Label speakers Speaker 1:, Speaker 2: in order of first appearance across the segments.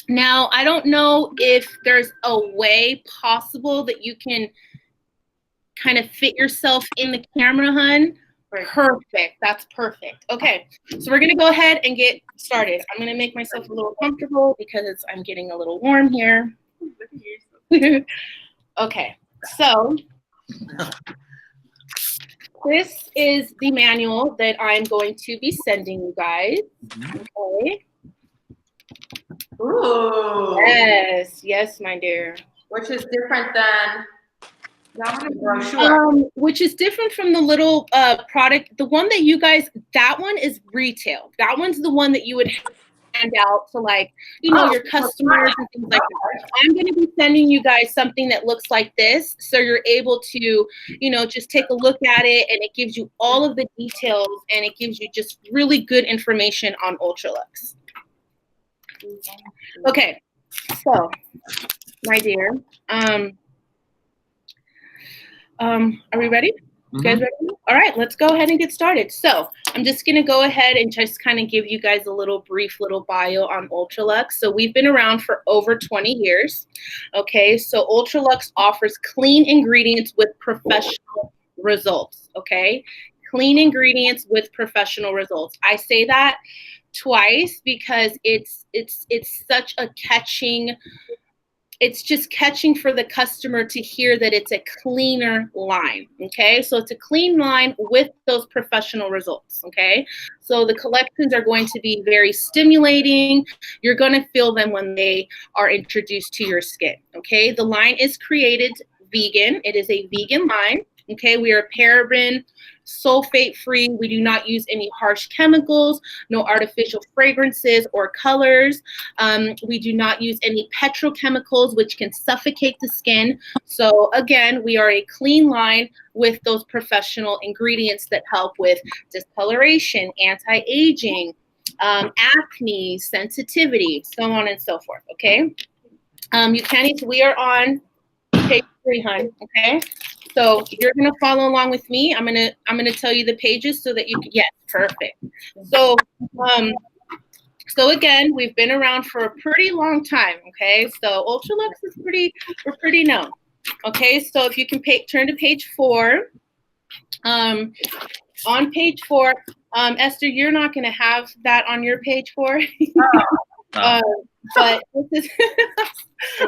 Speaker 1: Now, I don't know if there's a way possible that you can kind of fit yourself in the camera, hun. Perfect. That's perfect. Okay, so we're going to go ahead and get started. I'm going to make myself a little comfortable because I'm getting a little warm here. Okay, so this is the manual that I'm going to be sending you guys. Okay.
Speaker 2: Ooh.
Speaker 1: Yes, my dear.
Speaker 2: Which is different than the brochure.
Speaker 1: Which is different from the little product. The one that you guys, that one is retail. That one's the one that you would hand out to, like, you know, your customers and things like that. I'm going to be sending you guys something that looks like this, so you're able to, you know, just take a look at it, and it gives you all of the details, and it gives you just really good information on Ultralux. Okay, so my dear, are we ready? You guys ready? All right, let's go ahead and get started. So I'm just going to go ahead and just kind of give you guys a little brief little bio on Ultralux. So we've been around for over 20 years. Okay, so Ultralux offers clean ingredients with professional results. Okay, clean ingredients with professional results. I say that twice because it's such a catching. It's just catching for the customer to hear that it's a cleaner line, okay? So it's a clean line with those professional results, okay? So the collections are going to be very stimulating. You're going to feel them when they are introduced to your skin, okay? The line is created vegan. It is a vegan line, okay? We are paraben, sulfate-free. We do not use any harsh chemicals, no artificial fragrances or colors. We do not use any petrochemicals, which can suffocate the skin. So again, we are a clean line with those professional ingredients that help with discoloration, anti-aging, acne, sensitivity, so on and so forth, okay? You can, we are on page 3, hun, okay? So you're gonna follow along with me. I'm gonna tell you the pages so that you can. Yes, perfect. So so again, we've been around for a pretty long time. Okay, so Ultralux is we're pretty known. Okay, so if you can turn to page 4. On page 4, Esther, you're not gonna have that on your page 4. But this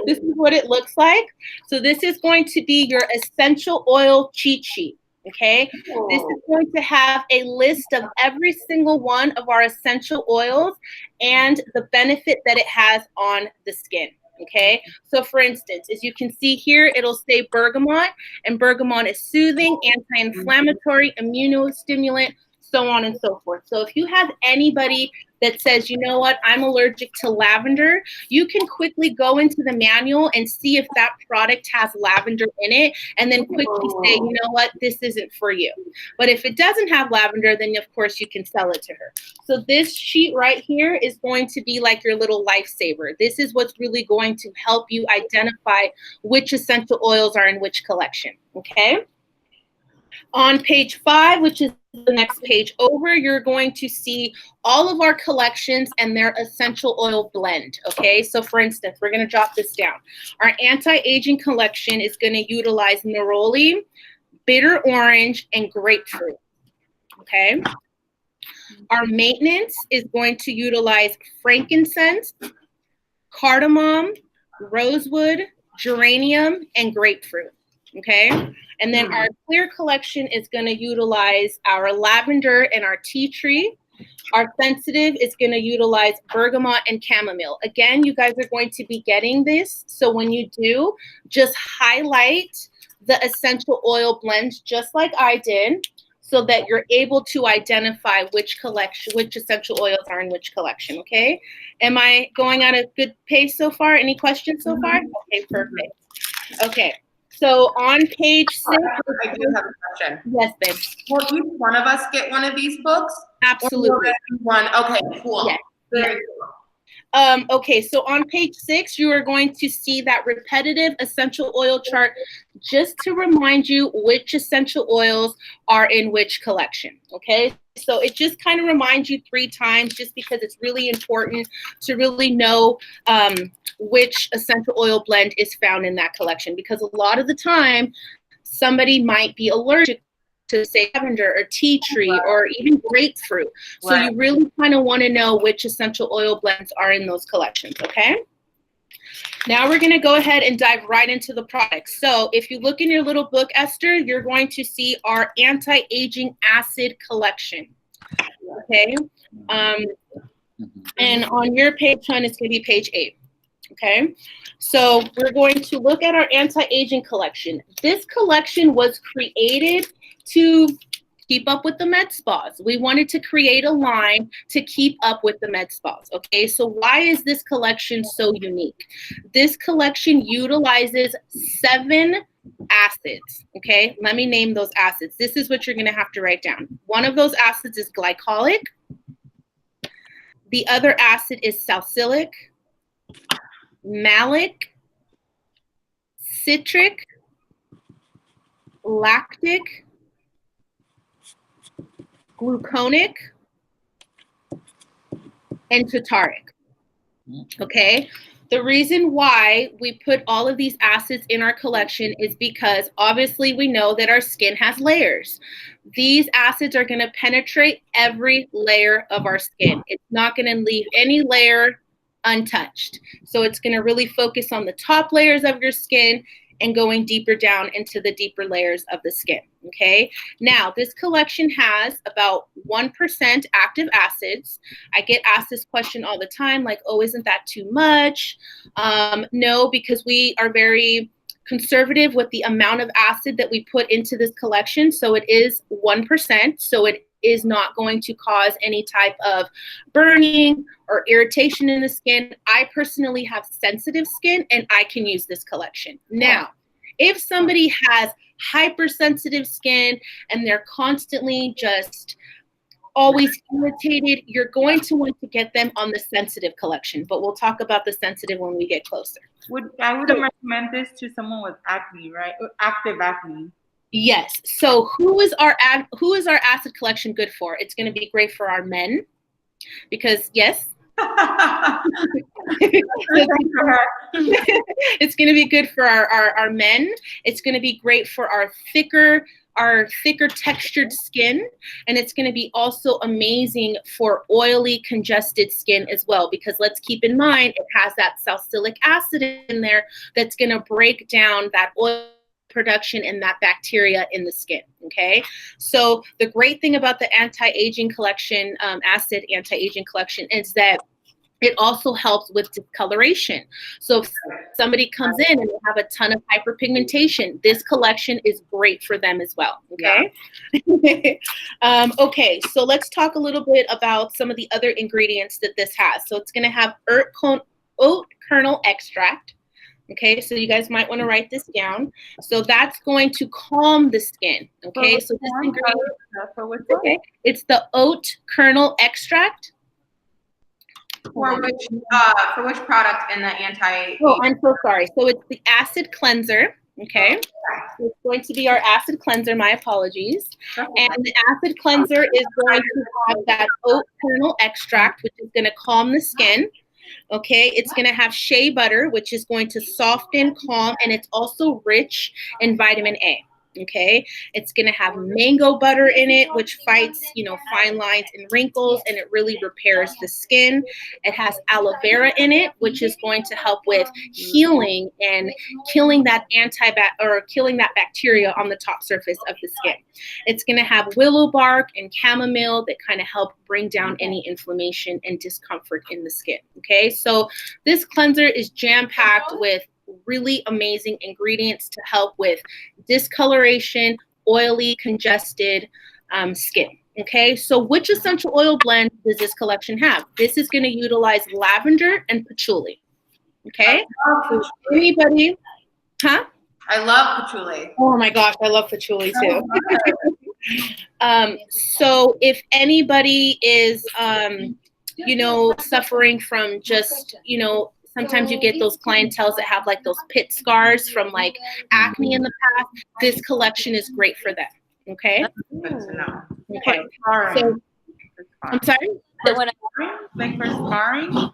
Speaker 1: is what it looks like. So this is going to be your essential oil cheat sheet. Okay, this is going to have a list of every single one of our essential oils and the benefit that it has on the skin. Okay, so for instance, as you can see here, it'll say bergamot, and bergamot is soothing, anti-inflammatory, immunostimulant, so on and so forth. So if you have anybody that says, you know what, I'm allergic to lavender, you can quickly go into the manual and see if that product has lavender in it, and then quickly say, you know what, this isn't for you. But if it doesn't have lavender, then of course you can sell it to her. So this sheet right here is going to be like your little lifesaver. This is what's really going to help you identify which essential oils are in which collection, okay? On page 5, which is the next page over, you're going to see all of our collections and their essential oil blend, okay? So for instance, we're going to jot this down. Our anti-aging collection is going to utilize neroli, bitter orange, and grapefruit, okay? Our maintenance is going to utilize frankincense, cardamom, rosewood, geranium, and grapefruit, okay? And then our clear collection is going to utilize our lavender and our tea tree. Our sensitive is going to utilize bergamot and chamomile. Again, you guys are going to be getting this. So when you do, just highlight the essential oil blends just like I did, so that you're able to identify which essential oils are in which collection, okay? Am I going at a good pace so far? Any questions so far? Okay, perfect. Okay. So on page 6.
Speaker 2: I do have a question.
Speaker 1: Yes, babe.
Speaker 2: Will each one of us get one of these books?
Speaker 1: Absolutely.
Speaker 2: One. Okay, cool.
Speaker 1: Yes.
Speaker 2: Very cool.
Speaker 1: Okay, so on page 6, you are going to see that repetitive essential oil chart just to remind you which essential oils are in which collection, okay? So it just kind of reminds you 3 times just because it's really important to really know which essential oil blend is found in that collection, because a lot of the time somebody might be allergic to, say, lavender or tea tree or even grapefruit. So you really kind of want to know which essential oil blends are in those collections, okay? Now we're going to go ahead and dive right into the products. So if you look in your little book, Esther, you're going to see our anti-aging acid collection, okay? And on your page, hon, it's going to be page 8. Okay, so we're going to look at our anti-aging collection. This collection was created to keep up with the med spas. We wanted to create a line to keep up with the med spas. Okay, so why is this collection so unique? This collection utilizes 7 acids. Okay, let me name those acids. This is what you're going to have to write down. One of those acids is glycolic. The other acid is salicylic, malic, citric, lactic, gluconic, and tartaric. Okay, the reason why we put all of these acids in our collection is because obviously we know that our skin has layers. These acids are going to penetrate every layer of our skin. It's not going to leave any layer untouched. So it's going to really focus on the top layers of your skin and going deeper down into the deeper layers of the skin, okay? Now, this collection has about 1% active acids. I get asked this question all the time, like, oh, isn't that too much? No, because we are very conservative with the amount of acid that we put into this collection. So it is 1%. So it is not going to cause any type of burning or irritation in the skin. I personally have sensitive skin and I can use this collection. Now, if somebody has hypersensitive skin and they're constantly just always irritated, you're going to want to get them on the sensitive collection, but we'll talk about the sensitive when we get closer.
Speaker 3: I would recommend this to someone with acne, right? Active acne.
Speaker 1: Yes. So who is our acid collection good for? It's going to be great for our men because yes. It's going to be good for our men. It's going to be great for our thicker textured skin, and it's going to be also amazing for oily congested skin as well, because let's keep in mind it has that salicylic acid in there that's going to break down that oil production and that bacteria in the skin. Okay, so the great thing about the anti-aging collection, acid anti-aging collection, is that it also helps with discoloration. So if somebody comes in and they have a ton of hyperpigmentation, this collection is great for them as well. Okay. Yeah. Okay, so let's talk a little bit about some of the other ingredients that this has. So it's going to have oat kernel extract. Okay, so you guys might want to write this down. So that's going to calm the skin. Okay, so this ingredient, okay, it's the oat kernel extract.
Speaker 2: For which product in the anti?
Speaker 1: Oh, I'm so sorry. So it's the acid cleanser. Okay, so it's going to be our acid cleanser. My apologies. And the acid cleanser is going to have that oat kernel extract, which is going to calm the skin. Okay, it's going to have shea butter, which is going to soften, calm, and it's also rich in vitamin A. Okay, it's going to have mango butter in it, which fights, fine lines and wrinkles, and it really repairs the skin. It has aloe vera in it, which is going to help with healing and killing that killing that bacteria on the top surface of the skin. It's going to have willow bark and chamomile that kind of help bring down any inflammation and discomfort in the skin. Okay, so this cleanser is jam-packed with really amazing ingredients to help with discoloration, oily, congested skin. Okay, so which essential oil blend does this collection have? This is going to utilize lavender and patchouli. Okay, anybody? Huh?
Speaker 2: I love patchouli.
Speaker 1: Oh my gosh, I love patchouli too. So if anybody is you know, suffering from just, you know, sometimes you get those clientels that have like those pit scars from like acne in the past. This collection is great for them. Okay.
Speaker 3: Good to know.
Speaker 1: Okay.
Speaker 3: Scarring.
Speaker 1: So, I'm sorry?
Speaker 3: For scarring? Like for scarring?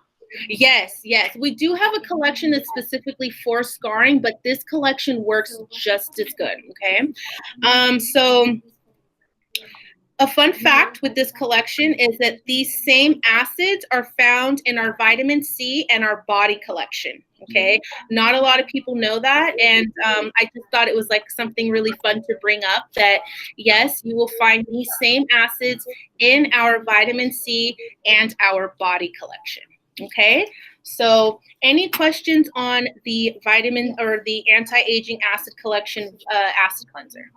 Speaker 1: Yes, yes. We do have a collection that's specifically for scarring, but this collection works just as good. Okay. So a fun fact with this collection is that these same acids are found in our vitamin C and our body collection. Okay. Not a lot of people know that. And I just thought it was like something really fun to bring up that, yes, you will find these same acids in our vitamin C and our body collection. Okay. So any questions on the vitamin or the anti-aging acid collection acid cleanser?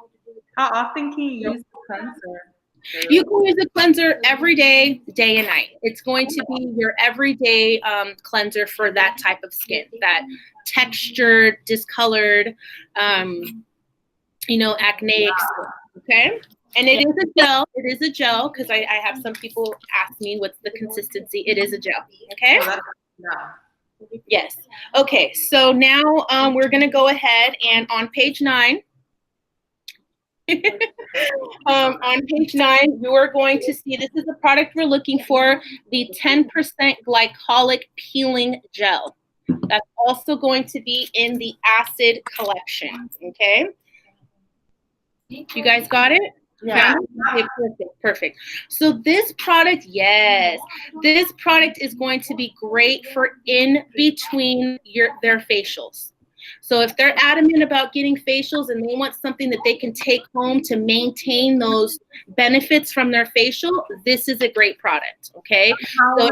Speaker 3: How often can you use the cleanser?
Speaker 1: You can use a cleanser every day, day and night. It's going to be your everyday cleanser for that type of skin, that textured, discolored, you know, acneic skin, okay? And it is a gel. It is a gel because I have some people ask me what's the consistency. It is a gel, okay? Yes. Okay, so now we're going to go ahead and on page 9, on page 9, you are going to see this is the product we're looking for, the 10% glycolic peeling gel. That's also going to be in the acid collection, okay? You guys got it?
Speaker 3: Yeah.
Speaker 1: Okay, perfect, perfect. So this product, yes, this product is going to be great for in between their facials. So if they're adamant about getting facials and they want something that they can take home to maintain those benefits from their facial, this is a great product, okay? So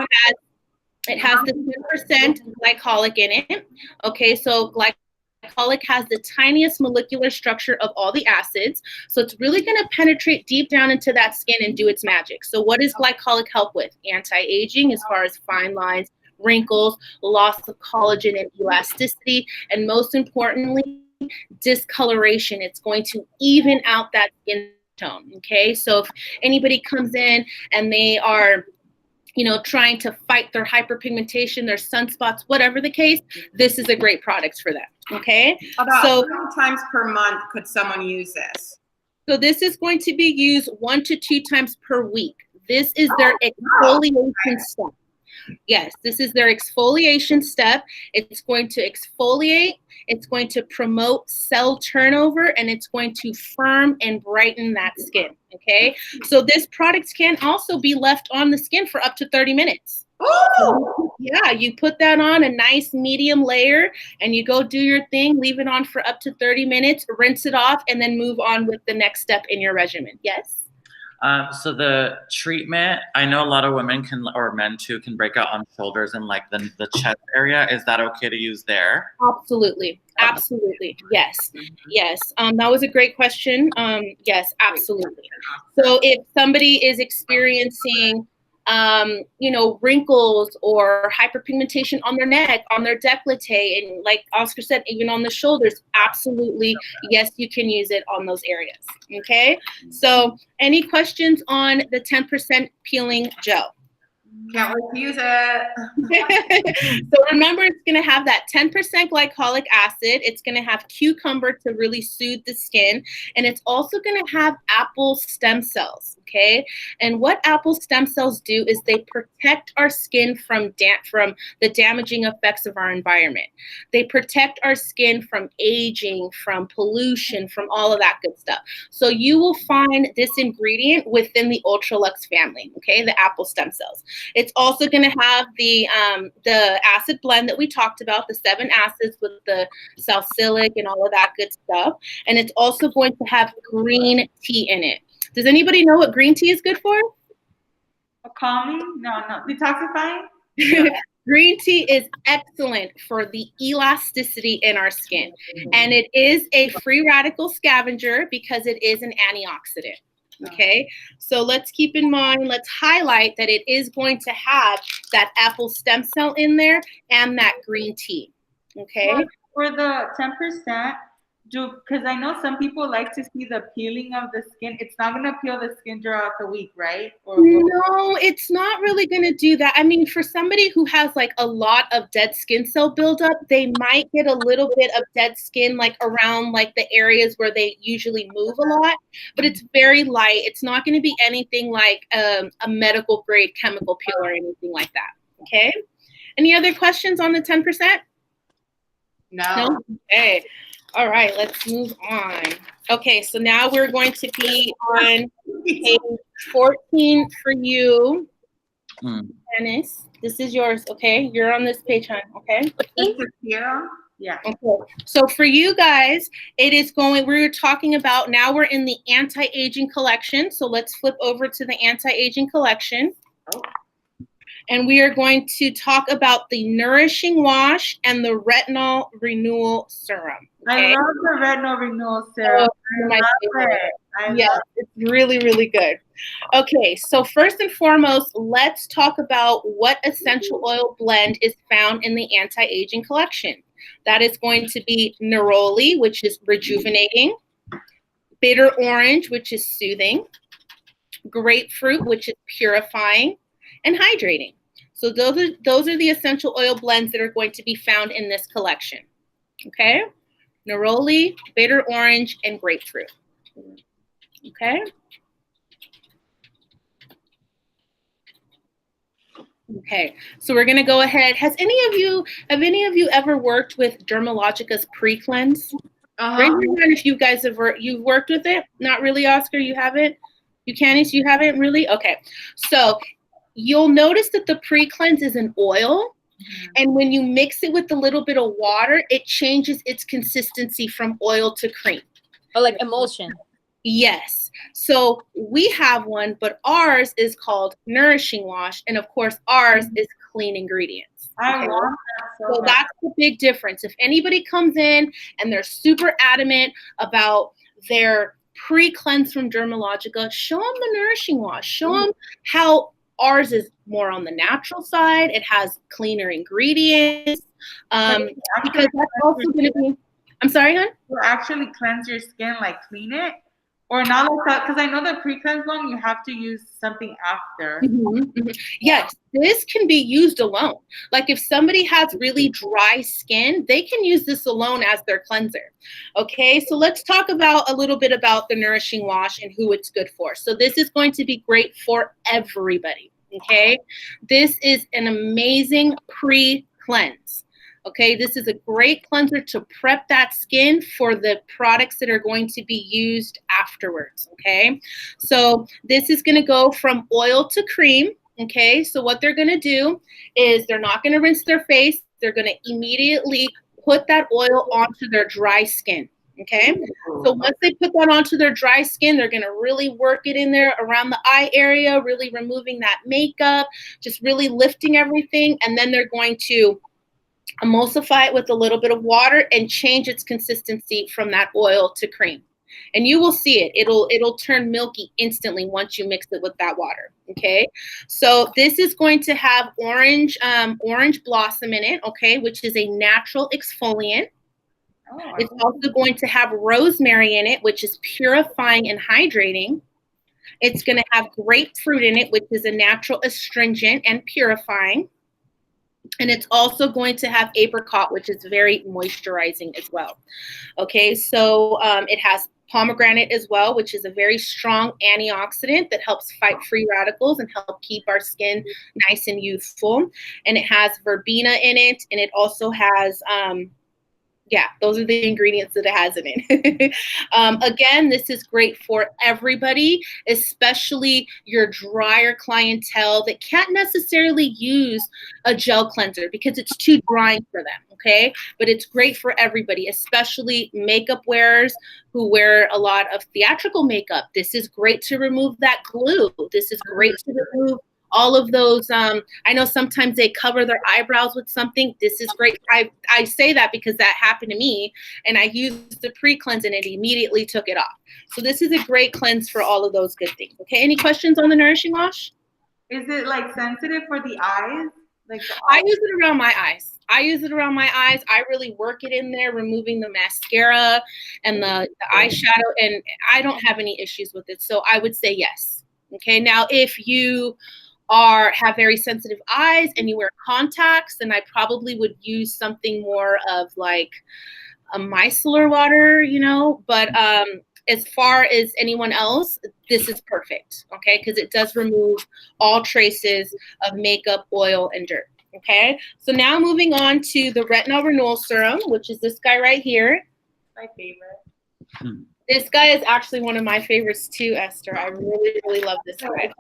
Speaker 1: it has the 10% glycolic in it, okay? So glycolic has the tiniest molecular structure of all the acids, so it's really going to penetrate deep down into that skin and do its magic. So what does glycolic help with? Anti-aging as far as fine lines, wrinkles, loss of collagen and elasticity, and most importantly, discoloration. It's going to even out that skin tone, okay? So if anybody comes in and they are, you know, trying to fight their hyperpigmentation, their sunspots, whatever the case, this is a great product for them, okay?
Speaker 2: About
Speaker 1: So
Speaker 2: how many times per month could someone use this?
Speaker 1: So this is going to be used 1 to 2 times per week. This is their exfoliation step. Yes, this is their exfoliation step. It's going to exfoliate, it's going to promote cell turnover, and it's going to firm and brighten that skin, okay? So this product can also be left on the skin for up to 30 minutes.
Speaker 2: Ooh!
Speaker 1: Yeah, you put that on a nice medium layer and you go do your thing, leave it on for up to 30 minutes, rinse it off, and then move on with the next step in your regimen. Yes?
Speaker 4: So the treatment, I know a lot of women can, or men too, can break out on shoulders and like the chest area. Is that okay to use there?
Speaker 1: Absolutely. Absolutely. Yes. Yes. That was a great question. Yes, absolutely. So if somebody is experiencing you know, wrinkles or hyperpigmentation on their neck, on their décolleté, and like Oscar said, even on the shoulders, absolutely, yes, you can use it on those areas, okay? So any questions on the 10% peeling gel?
Speaker 2: Can't wait to use it.
Speaker 1: So remember, it's going to have that 10% glycolic acid. It's going to have cucumber to really soothe the skin. And it's also going to have apple stem cells, okay? And what apple stem cells do is they protect our skin from the damaging effects of our environment. They protect our skin from aging, from pollution, from all of that good stuff. So you will find this ingredient within the Ultralux family, okay? The apple stem cells. It's also going to have the acid blend that we talked about, the 7 acids with the salicylic and all of that good stuff. And it's also going to have green tea in it. Does anybody know what green tea is good for?
Speaker 3: Calming? No. Detoxifying?
Speaker 1: Green tea is excellent for the elasticity in our skin. And it is a free radical scavenger because it is an antioxidant. Okay, so let's keep in mind, let's highlight that it is going to have that apple stem cell in there and that green tea. Okay.
Speaker 3: For the 10%, because I know some people like to see the peeling of the skin. It's not gonna peel the skin throughout the week, right?
Speaker 1: No, it's not really going to do that. I mean, for somebody who has like a lot of dead skin cell buildup, they might get a little bit of dead skin like around like the areas where they usually move a lot, but it's very light. It's not going to be anything like a medical grade chemical peel or anything like that. Okay. Any other questions on the 10%? No? Okay. All right, let's move on. Okay, so now we're going to be on page 14 for you, Dennis. This is yours, okay? You're on this page, hon, okay?
Speaker 3: Yeah.
Speaker 1: Okay. So for you guys, we're talking about, now we're in the anti-aging collection. So let's flip over to the anti-aging collection.
Speaker 3: Oh.
Speaker 1: And we are going to talk about the Nourishing Wash and the Retinol Renewal Serum. Okay?
Speaker 3: I love the Retinol Renewal Serum.
Speaker 1: Oh, my favorite. Yeah, it's really, really good. Okay, so first and foremost, let's talk about what essential oil blend is found in the anti-aging collection. That is going to be neroli, which is rejuvenating, bitter orange, which is soothing, grapefruit, which is purifying, and hydrating. So those are the essential oil blends that are going to be found in this collection. Okay? Neroli, bitter orange, and grapefruit. Okay? Okay, so we're gonna go ahead. Have any of you ever worked with Dermalogica's pre-cleanse? Raise your hand if you guys you've worked with it. Not really, Oscar, you haven't? You Candice, you haven't really? Okay, so you'll notice that the pre-cleanse is an oil, and when you mix it with a little bit of water, it changes its consistency from oil to cream.
Speaker 5: Oh, like emulsion.
Speaker 1: Yes. So we have one, but ours is called Nourishing Wash, and of course ours is clean ingredients.
Speaker 3: I want that
Speaker 1: so that's the big difference. If anybody comes in and they're super adamant about their pre-cleanse from Dermalogica, show them the Nourishing Wash. Show them how ours is more on the natural side. It has cleaner ingredients. Because that's also going to be, I'm sorry, hon?
Speaker 3: You actually cleanse your skin, like clean it? Or not like that? Because I know the pre-cleanse one, you have to use something after.
Speaker 1: Yes, this can be used alone. Like if somebody has really dry skin, they can use this alone as their cleanser. Okay, so let's talk about a little bit about the Nourishing Wash and who it's good for. So this is going to be great for everybody. Okay, this is an amazing pre-cleanse. Okay, this is a great cleanser to prep that skin for the products that are going to be used afterwards. Okay, so this is going to go from oil to cream. Okay, so what they're going to do is they're not going to rinse their face. They're going to immediately put that oil onto their dry skin. Okay, so once they put that onto their dry skin, they're going to really work it in there around the eye area, really removing that makeup, just really lifting everything, and then they're going to emulsify it with a little bit of water and change its consistency from that oil to cream. And you will see it. It'll turn milky instantly once you mix it with that water. Okay, so this is going to have orange blossom in it, okay, which is a natural exfoliant. It's also going to have rosemary in it, which is purifying and hydrating. It's going to have grapefruit in it, which is a natural astringent and purifying. And it's also going to have apricot, which is very moisturizing as well. Okay, so it has pomegranate as well, which is a very strong antioxidant that helps fight free radicals and help keep our skin nice and youthful. And it has verbena in it, and it also has yeah, those are the ingredients that it has in it. Again, this is great for everybody, especially your drier clientele that can't necessarily use a gel cleanser because it's too drying for them, okay? But it's great for everybody, especially makeup wearers who wear a lot of theatrical makeup. This is great to remove that glue. This is great to remove all of those, I know sometimes they cover their eyebrows with something. This is great. I say that because that happened to me, and I used the pre-cleanse and it immediately took it off. So this is a great cleanse for all of those good things. Okay, any questions on the Nourishing Wash?
Speaker 3: Is it like sensitive for the eyes? Like
Speaker 1: I use it around my eyes. I use it around my eyes. I really work it in there, removing the mascara and the eyeshadow, and I don't have any issues with it. So I would say yes. Okay. Now, if you have very sensitive eyes and you wear contacts, then I probably would use something more of like a micellar water, you know, but as far as anyone else, this is perfect, okay, because it does remove all traces of makeup, oil, and dirt, okay? So now moving on to the retinol renewal serum, which is this guy right here.
Speaker 3: My favorite.
Speaker 1: This guy is actually one of my favorites too, Esther. I really, really love this guy.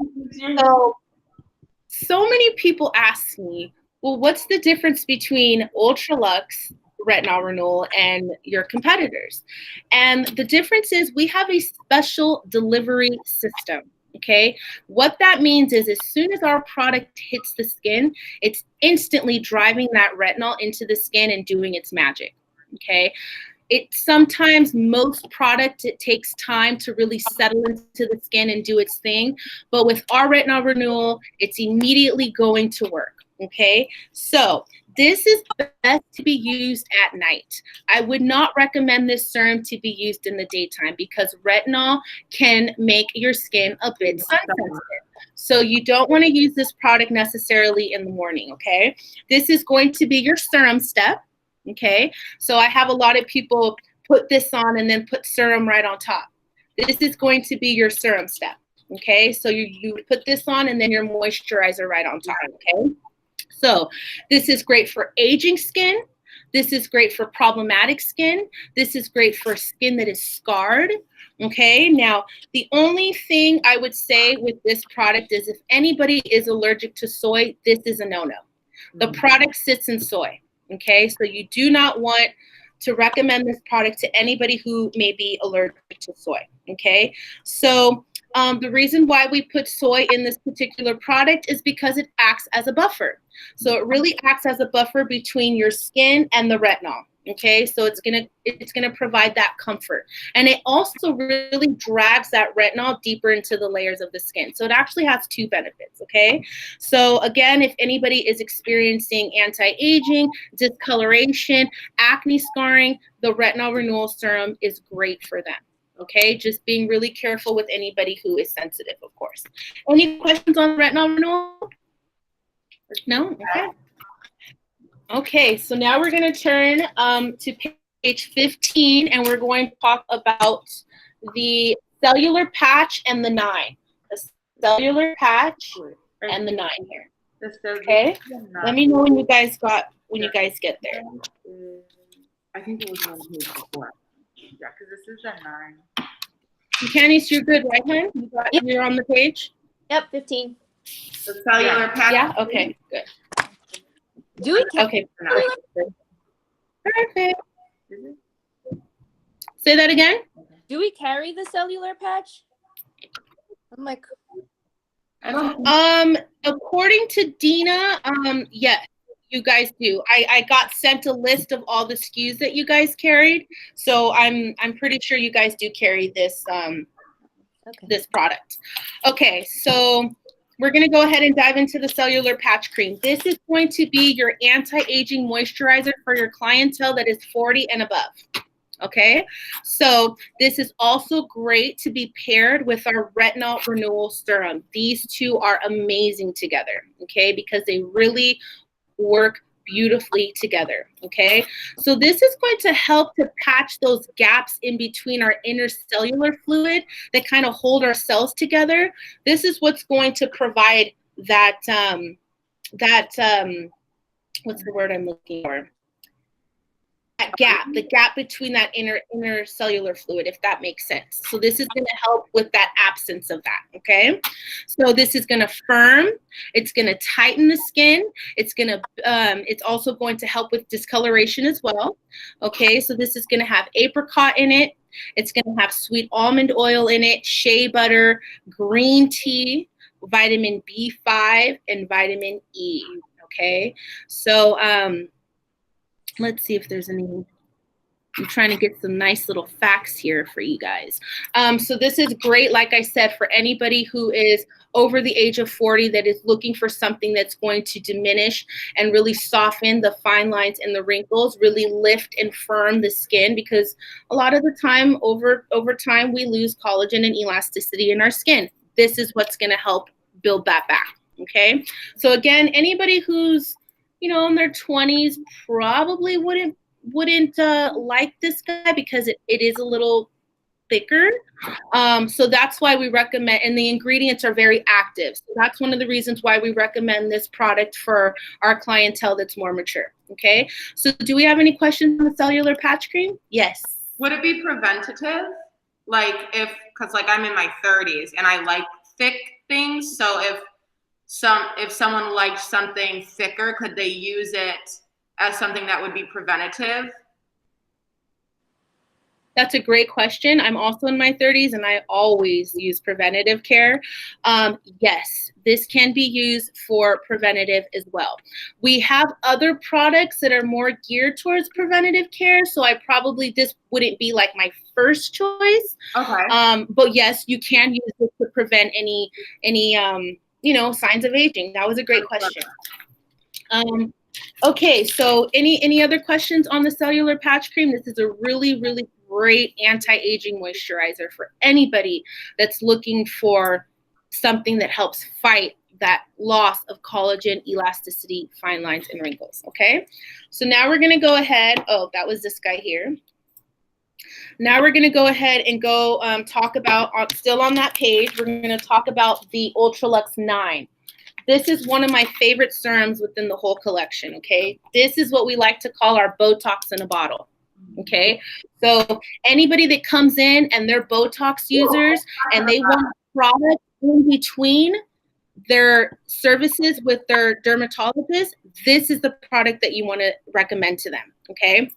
Speaker 1: So many people ask me, well, what's the difference between Ultralux retinol renewal and your competitors? And the difference is we have a special delivery system. Okay, what that means is as soon as our product hits the skin, it's instantly driving that retinol into the skin and doing its magic. Okay, sometimes most product, it takes time to really settle into the skin and do its thing. But with our retinol renewal, it's immediately going to work. Okay, so this is best to be used at night. I would not recommend this serum to be used in the daytime because retinol can make your skin a bit sun sensitive. So you don't want to use this product necessarily in the morning, okay? This is going to be your serum step, okay? So I have a lot of people put this on and then put serum right on top. This is going to be your serum step, okay? So you put this on and then your moisturizer right on top, okay? So this is great for aging skin. This is great for problematic skin. This is great for skin that is scarred. Okay, now the only thing I would say with this product is if anybody is allergic to soy, this is a no-no. The product sits in soy. Okay, so you do not want to recommend this product to anybody who may be allergic to soy. Okay, so the reason why we put soy in this particular product is because it acts as a buffer. So it really acts as a buffer between your skin and the retinol. Okay, so it's gonna provide that comfort, and it also really drags that retinol deeper into the layers of the skin. So it actually has two benefits. Okay, so again, if anybody is experiencing anti-aging, discoloration, acne scarring, the retinol renewal serum is great for them. Okay, just being really careful with anybody who is sensitive, of course. Any questions on retinol renewal? No? Okay. Okay, so now we're going to turn to page 15, and we're going to talk about the cellular patch and the 9. The cellular patch and the 9 here. Okay? Let me know when you guys get there.
Speaker 3: I think it was on page 4. Yeah, because this is a 9.
Speaker 1: Candice, you're good, right, hon? You're on the page?
Speaker 5: Yep, 15.
Speaker 3: The cellular patch.
Speaker 1: Yeah? Okay, good.
Speaker 5: Do we
Speaker 1: Okay. Perfect. Say that again?
Speaker 5: Do we carry the cellular patch? I'm like,
Speaker 1: According to Dina, yes, you guys do. I got sent a list of all the SKUs that you guys carried, so I'm pretty sure you guys do carry this this product. Okay, so we're going to go ahead and dive into the cellular patch cream. This is going to be your anti-aging moisturizer for your clientele that is 40 and above. Okay, so this is also great to be paired with our retinol renewal serum. These two are amazing together, okay, because they really work beautifully together. Okay, so this is going to help to patch those gaps in between our intercellular fluid that kind of hold our cells together. This is what's going to provide that what's the word I'm looking for? That gap, the gap between that intercellular fluid, if that makes sense. So this is going to help with that absence of that, okay? So this is going to firm, it's going to tighten the skin, it's also going to help with discoloration as well, okay? So this is going to have apricot in it, it's going to have sweet almond oil in it, shea butter, green tea, vitamin B5, and vitamin E, okay? So, let's see if there's any I'm trying to get some nice little facts here for you guys. So this is great, like I said, for anybody who is over the age of 40 that is looking for something that's going to diminish and really soften the fine lines and the wrinkles, really lift and firm the skin, because a lot of the time, over time, we lose collagen and elasticity in our skin. This is what's going to help build that back, okay? So again, anybody who's, you know, in their 20s probably wouldn't like this guy because it is a little thicker. So that's why we recommend, and the ingredients are very active. So that's one of the reasons why we recommend this product for our clientele that's more mature. Okay. So do we have any questions on the cellular patch cream? Yes.
Speaker 2: Would it be preventative? Like because like I'm in my 30s and I like thick things. So if someone likes something thicker, could they use it as something that would be preventative?
Speaker 1: That's a great question. I'm also in my 30s and I always use preventative care. Yes, this can be used for preventative as well. We have other products that are more geared towards preventative care, so this wouldn't be like my first choice.
Speaker 2: Okay.
Speaker 1: But yes, you can use it to prevent any signs of aging. That was a great question. Okay, so any other questions on the cellular patch cream? This is a really, really great anti-aging moisturizer for anybody that's looking for something that helps fight that loss of collagen, elasticity, fine lines, and wrinkles, okay? So now we're gonna go ahead, that was this guy here. Now we're gonna go ahead and go talk about, still on that page, we're gonna talk about the Ultralux 9. This is one of my favorite serums within the whole collection, okay? This is what we like to call our Botox in a bottle, okay? So anybody that comes in and they're Botox users and they want products in between their services with their dermatologist, this is the product that you want to recommend to them, okay?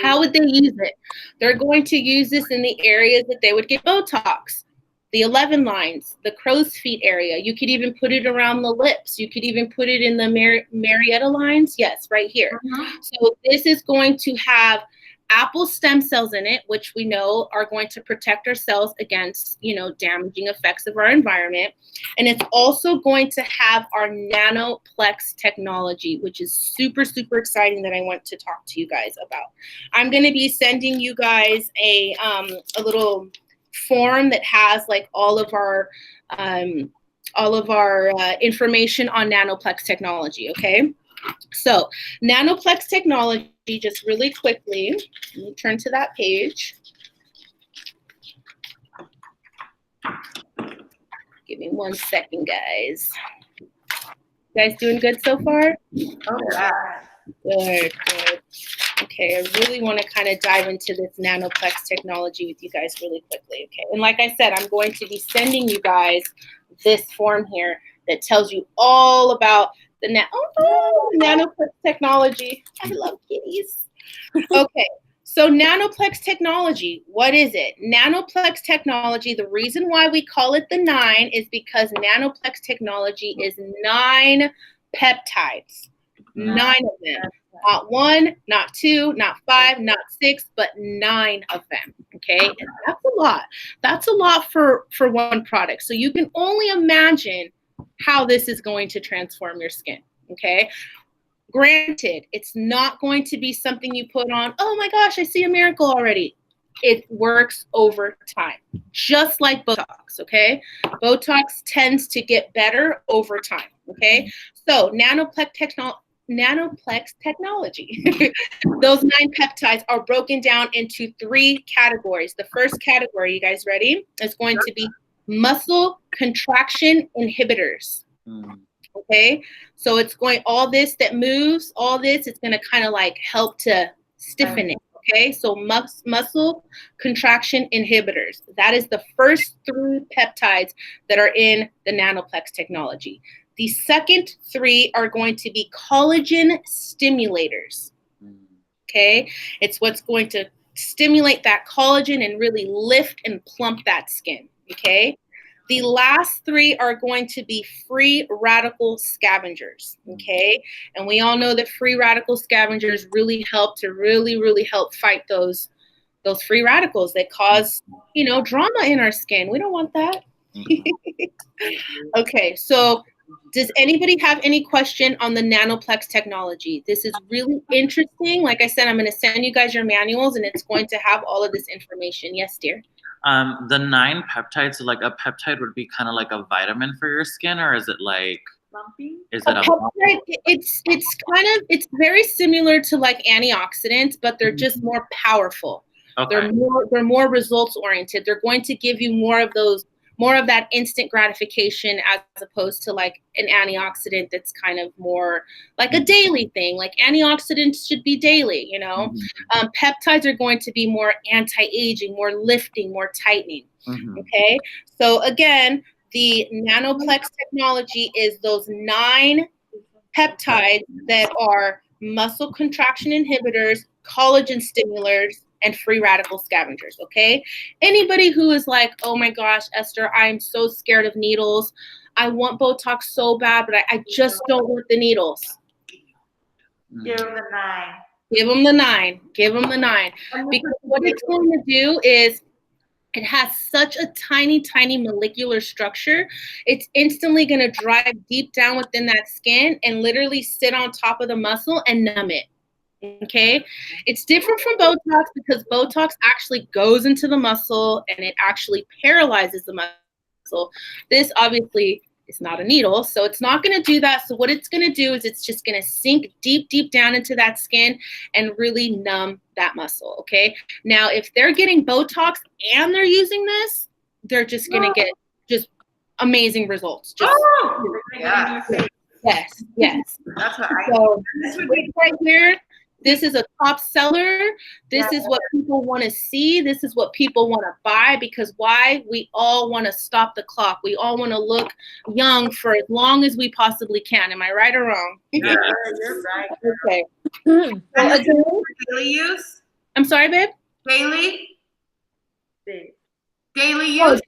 Speaker 1: How would they use it? They're going to use this in the areas that they would get Botox. The 11 lines, the crow's feet area. You could even put it around the lips. You could even put it in the Marietta lines. Yes, right here. So this is going to have apple stem cells in it, which we know are going to protect our cells against, damaging effects of our environment. And it's also going to have our nanoplex technology, which is super, super exciting that I want to talk to you guys about. I'm going to be sending you guys a little form that has like all of our information on nanoplex technology, okay? So nanoplex technology, just really quickly, let me turn to that page. Give me 1 second, guys. You guys doing good so far?
Speaker 2: Oh, yeah.
Speaker 1: Good. Okay, I really want to kind of dive into this nanoplex technology with you guys really quickly, okay? And like I said, I'm going to be sending you guys this form here that tells you all about the nanoplex technology. I love kitties. Okay, so nanoplex technology, what is it? Nanoplex technology, the reason why we call it the 9 is because nanoplex technology is 9 peptides. 9 of them. Not 1, not 2, not 5, not 6, but 9 of them, okay? And that's a lot. That's a lot for one product. So you can only imagine how this is going to transform your skin, okay? Granted, it's not going to be something you put on, oh my gosh, I see a miracle already. It works over time, just like Botox, okay? Botox tends to get better over time, okay? So nanoplex technology. Those 9 peptides are broken down into 3 categories. The first category, you guys ready? Is going to be muscle contraction inhibitors. Okay, so it's going, all this that moves, all this, it's going to kind of like help to stiffen it. Okay, so muscle contraction inhibitors. That is the first 3 peptides that are in the nanoplex technology. The second 3 are going to be collagen stimulators. Okay, it's what's going to stimulate that collagen and really lift and plump that skin. Okay, The last three are going to be free radical scavengers, okay? And we all know that free radical scavengers really help to really help fight those free radicals that cause, you know, drama in our skin. We don't want that. Okay, so does anybody have any question on the nanoplex technology? This is really interesting. Like I said, I'm going to send you guys your manuals, and it's going to have all of this information. Yes, dear.
Speaker 4: The 9 peptides, so like a peptide would be kind of like a vitamin for your skin, or is it like
Speaker 3: Lumpy?
Speaker 4: is it a
Speaker 1: peptide? It's very similar to like antioxidants, but they're just more powerful.
Speaker 4: Okay.
Speaker 1: They're more results oriented. They're going to give you more of that instant gratification as opposed to like an antioxidant that's kind of more like a daily thing. Like antioxidants should be daily, you know. Peptides are going to be more anti-aging, more lifting, more tightening. Okay. So again, the nanoplex technology is those 9 peptides that are muscle contraction inhibitors, collagen stimulars, and free radical scavengers, okay? Anybody who is like, oh my gosh, Esther, I'm so scared of needles. I want Botox so bad, but I just don't want the needles.
Speaker 3: Give them the 9.
Speaker 1: Give them the 9. Give them the 9. Because what it's going to do is it has such a tiny molecular structure. It's instantly going to drive deep down within that skin and literally sit on top of the muscle and numb it. Okay, it's different from Botox because Botox actually goes into the muscle and it actually paralyzes the muscle. This obviously is not a needle, so it's not going to do that. So what it's going to do is it's just going to sink deep down into that skin and really numb that muscle. Okay, now if they're getting Botox and they're using this, they're just going to get just amazing results. Just
Speaker 2: Yeah.
Speaker 1: yes.
Speaker 2: That's what I
Speaker 1: So this right here. This is a top seller. This is what people want to see. This is what people want to buy because why? We all want to stop the clock. We all want to look young for as long as we possibly can. Am I right or wrong?
Speaker 2: Yeah, you're right.
Speaker 1: Okay.
Speaker 2: And this is for daily use?
Speaker 1: I'm sorry, babe?
Speaker 2: Daily use?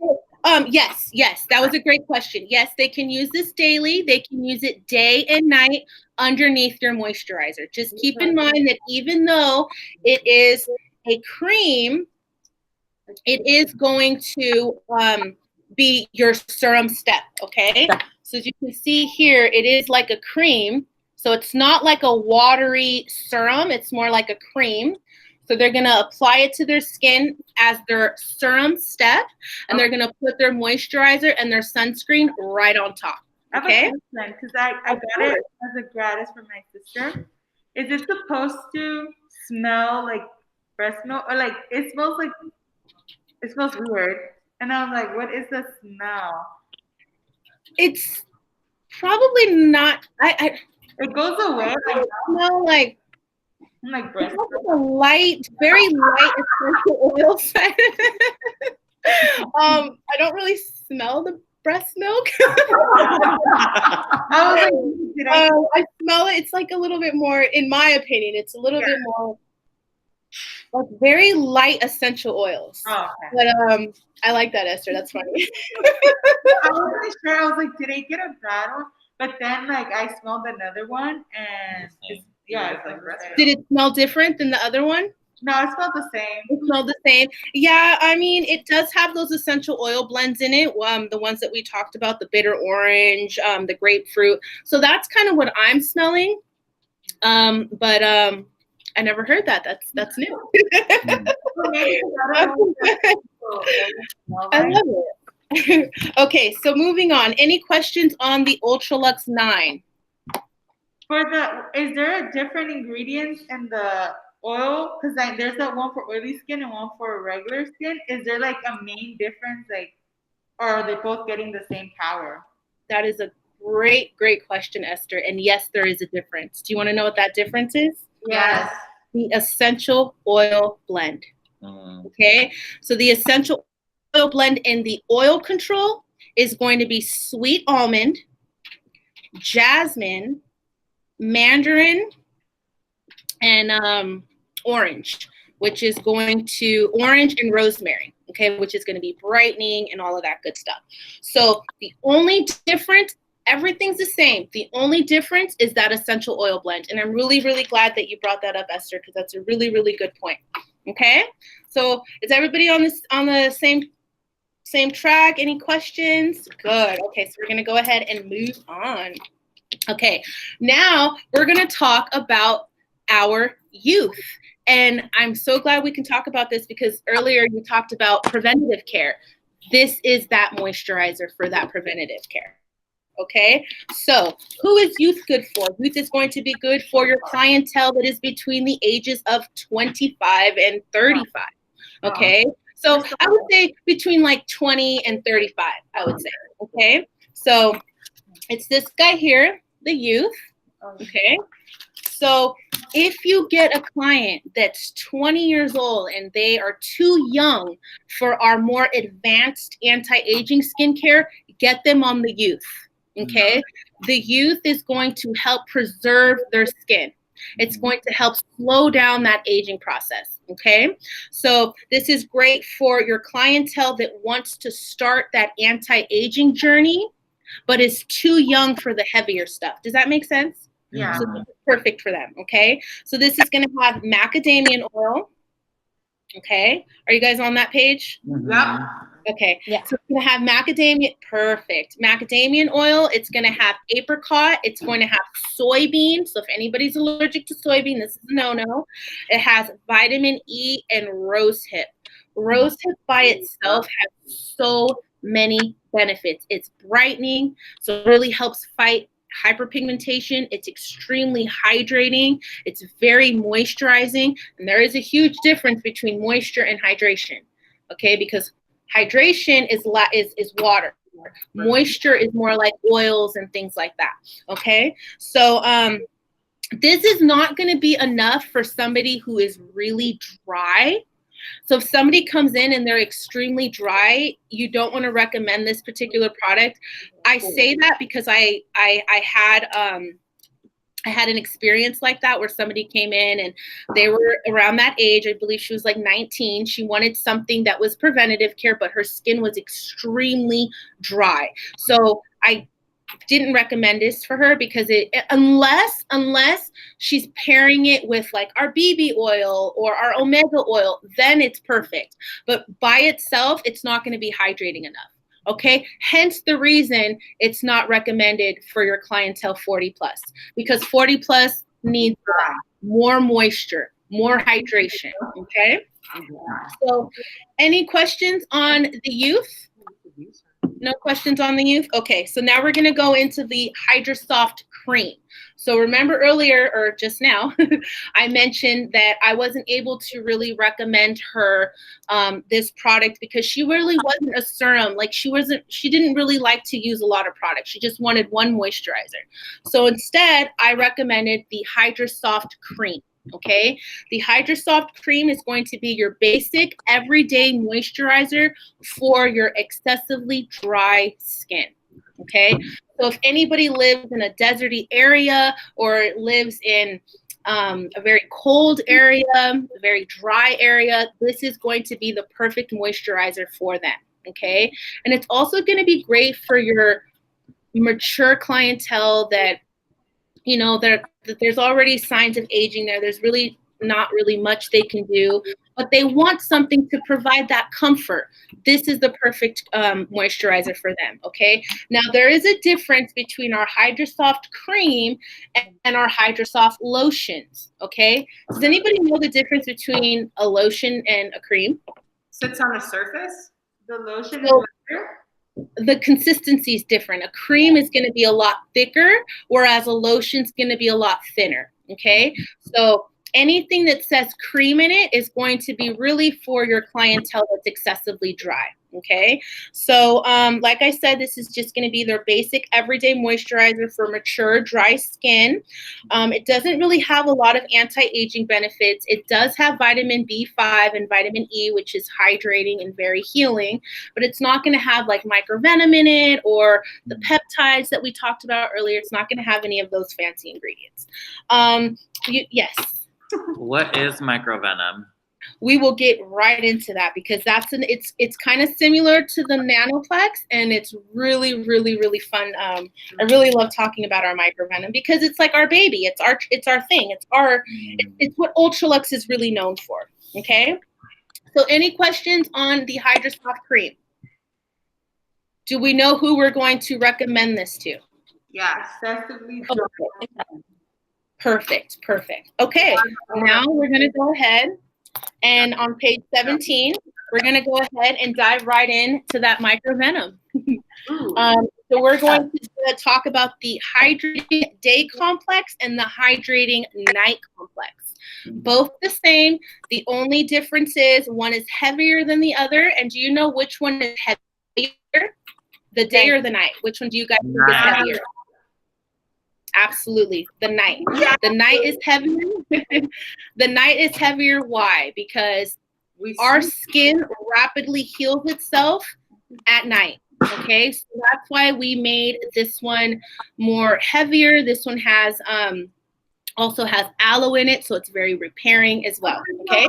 Speaker 1: Yes. That was a great question. Yes, they can use this daily. They can use it day and night underneath your moisturizer. Just keep in mind that even though it is a cream, it is going to be your serum step, okay? So as you can see here, it is like a cream. So it's not like a watery serum. It's more like a cream. So they're going to apply it to their skin as their serum step, and they're going to put their moisturizer and their sunscreen right on top. Okay?
Speaker 3: Because I got it as a gratis for my sister. Is it supposed to smell like breast milk? Or like, it smells weird. And I was like, what is the smell?
Speaker 1: It's probably not,
Speaker 3: it goes away.
Speaker 1: I smell like
Speaker 3: breast milk.
Speaker 1: a light, very light essential oil scent. I don't really smell the breast milk.
Speaker 3: I
Speaker 1: smell it. It's like a little bit more, in my opinion, it's a little bit more like very light essential oils.
Speaker 3: Oh, okay.
Speaker 1: But I like that, Esther. That's funny.
Speaker 3: I wasn't sure. I was like, did I get a bad one? But then like I smelled another one and it's like breast milk.
Speaker 1: Did it smell different than the other one?
Speaker 3: No, it smelled the same.
Speaker 1: It smelled the same. Yeah, I mean, it does have those essential oil blends in it. The ones that we talked about, the bitter orange, the grapefruit. So that's kind of what I'm smelling. But I never heard that. That's new. I love it. Okay, so moving on. Any questions on the Ultralux 9?
Speaker 3: Is there a different ingredients in the oil? Because like there's that one for oily skin and one for regular skin. Is there like a main difference, like, or are they both getting the same power?
Speaker 1: That is a great question, Esther. And yes, there is a difference. Do you want to know what that difference is?
Speaker 2: Yes.
Speaker 1: The essential oil blend. Okay, so the essential oil blend in the oil control is going to be sweet almond, jasmine, mandarin, and orange, which is going to orange and rosemary. okay, which is going to be brightening and all of that good stuff. So the only difference, everything's the same. The only difference is that essential oil blend. And I'm really, really glad that you brought that up, Esther, because that's a really, really good point. Okay, so is everybody on the same track? Any questions? Good. Okay, so we're going to go ahead and move on. Okay, now we're going to talk about our youth. And I'm so glad we can talk about this because earlier you talked about preventative care. This is that moisturizer for that preventative care. Okay, so who is youth good for? Youth is going to be good for your clientele that is between the ages of 25 and 35. Okay, so I would say between like 20 and 35, I would say. Okay, so it's this guy here, the youth. Okay, so if you get a client that's 20 years old and they are too young for our more advanced anti-aging skincare, get them on the youth. Okay, the youth is going to help preserve their skin. It's going to help slow down that aging process. Okay, so this is great for your clientele that wants to start that anti-aging journey, but is too young for the heavier stuff. Does that make sense?
Speaker 3: Yeah.
Speaker 1: So this is perfect for them. Okay, so this is going to have macadamia oil. Okay, are you guys on that page?
Speaker 2: Yep.
Speaker 1: Okay,
Speaker 5: Yeah.
Speaker 1: so it's going to have macadamia, perfect. Macadamia oil, it's going to have apricot, it's going to have soybean. So if anybody's allergic to soybean, this is a no-no. It has vitamin E and rosehip. Rosehip by itself has so many benefits. It's brightening, so it really helps fight hyperpigmentation. It's extremely hydrating. It's very moisturizing. And there is a huge difference between moisture and hydration. Okay, because hydration is water. Moisture is more like oils and things like that. Okay, so this is not going to be enough for somebody who is really dry. So if somebody comes in and they're extremely dry, you don't want to recommend this particular product. I say that because I had an experience like that where somebody came in and they were around that age. I believe she was like 19. She wanted something that was preventative care, but her skin was extremely dry. So I didn't recommend this for her because unless she's pairing it with like our BB oil or our omega oil, then it's perfect. But by itself, it's not going to be hydrating enough. Okay, hence the reason it's not recommended for your clientele 40 plus, because 40 plus needs more moisture, more hydration. Okay, so any questions on the youth? No questions on the youth? Okay, so now we're going to go into the Hydrosoft cream. So remember earlier, or just now, I mentioned that I wasn't able to really recommend her this product because she really wasn't a serum. Like she didn't really like to use a lot of products. She just wanted one moisturizer. So instead, I recommended the Hydrosoft cream. Okay, the Hydrosoft cream is going to be your basic everyday moisturizer for your excessively dry skin. Okay, so if anybody lives in a deserty area or lives in a very cold area, a very dry area, this is going to be the perfect moisturizer for them. Okay, and it's also going to be great for your mature clientele that, you know, that there's already signs of aging there. There's really not really much they can do, but they want something to provide that comfort. This is the perfect moisturizer for them, okay? Now, there is a difference between our Hydrosoft cream and our Hydrosoft lotions, okay? Does anybody know the difference between a lotion and a cream?
Speaker 2: Sits on a surface.
Speaker 3: The lotion is lighter.
Speaker 1: The consistency is different. A cream is going to be a lot thicker, whereas a lotion is going to be a lot thinner. Okay, so anything that says cream in it is going to be really for your clientele that's excessively dry. Okay, so like I said, this is just going to be their basic everyday moisturizer for mature dry skin. It doesn't really have a lot of anti-aging benefits. It does have vitamin B5 and vitamin E, which is hydrating and very healing, but it's not going to have like microvenom in it or the peptides that we talked about earlier. It's not going to have any of those fancy ingredients. Yes.
Speaker 4: What is microvenom?
Speaker 1: we will get right into that because it's kind of similar to the nanoplex, and it's really, really, really fun. I really love talking about our microvenom because it's like our baby. It's our thing. It's what Ultralux is really known for. Okay. So any questions on the HydraSoft cream? Do we know who we're going to recommend this to?
Speaker 2: Yes.
Speaker 1: Perfect. Okay, now we're going to go ahead and on page 17, we're going to go ahead and dive right into that microvenom. So we're going to talk about the hydrating day complex and the hydrating night complex. Both the same. The only difference is one is heavier than the other. And do you know which one is heavier? The day or the night? Which one do you guys think is heavier? Absolutely, the night. The night is heavier. The night is heavier. Why? Because our skin rapidly heals itself at night. Okay, so that's why we made this one more heavier. This one has also has aloe in it, so it's very repairing as well. Okay,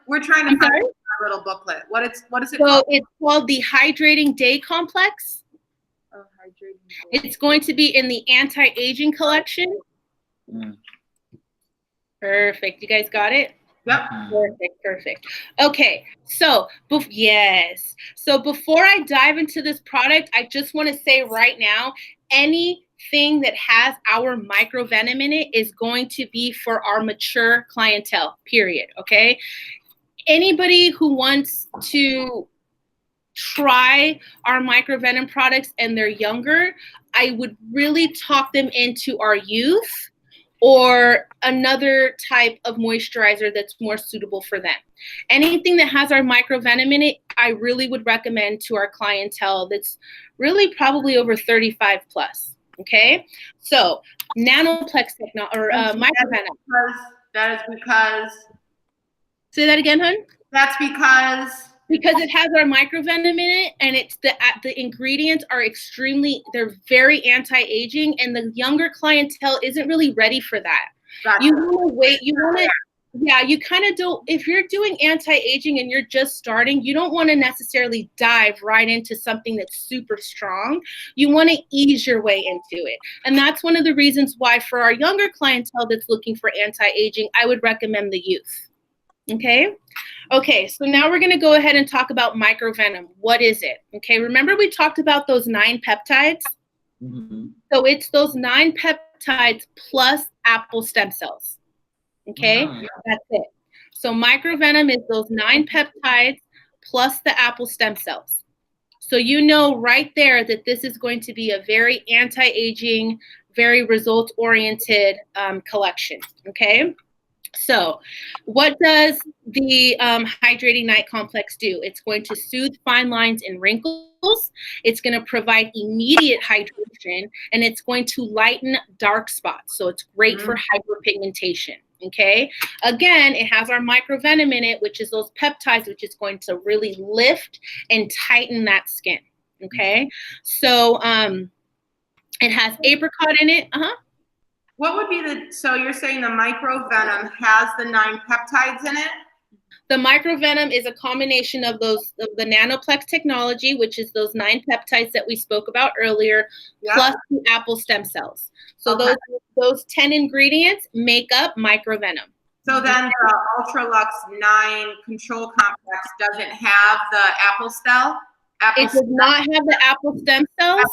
Speaker 2: we're trying to find a little booklet. What is it
Speaker 1: so
Speaker 2: called?
Speaker 1: It's called the Hydrating Day Complex. It's going to be in the anti-aging collection. Perfect. You guys got it?
Speaker 2: Yep.
Speaker 1: Perfect. Okay. So, yes. So before I dive into this product, I just want to say right now, anything that has our microvenom in it is going to be for our mature clientele, period. Okay. Anybody who wants to try our microvenom products and they're younger, I would really talk them into our youth or another type of moisturizer that's more suitable for them. Anything that has our microvenom in it, I really would recommend to our clientele that's really probably over 35 plus. Okay, so nanoplex technology or microvenom.
Speaker 2: That is because.
Speaker 1: Say that again, hun.
Speaker 2: That's because
Speaker 1: it has our microvenom in it, and it's the ingredients are they're very anti-aging, and the younger clientele isn't really ready for that. Gotcha. You want to wait. You kind of do. If you're doing anti-aging and you're just starting, you don't want to necessarily dive right into something that's super strong. You want to ease your way into it, and that's one of the reasons why for our younger clientele that's looking for anti-aging, I would recommend the youth. Okay, so now we're going to go ahead and talk about microvenom. What is it? Okay, remember we talked about those 9 peptides? Mm-hmm. So it's those 9 peptides plus apple stem cells. Okay, That's it. So microvenom is those 9 peptides plus the apple stem cells. So you know right there that this is going to be a very anti-aging, very result-oriented collection. Okay. So what does the hydrating night complex do? It's going to soothe fine lines and wrinkles. It's going to provide immediate hydration, and it's going to lighten dark spots. So it's great for hyperpigmentation. Okay. Again, it has our microvenom in it, which is those peptides, which is going to really lift and tighten that skin. Okay. So it has apricot in it.
Speaker 2: What would be so you're saying the microvenom has the 9 peptides in it?
Speaker 1: The microvenom is a combination of the nanoplex technology, which is those 9 peptides that we spoke about earlier, plus the apple stem cells. So those 10 ingredients make up microvenom.
Speaker 2: So then the Ultralux 9 control complex doesn't have the apple cell?
Speaker 1: It does not have the apple stem cells,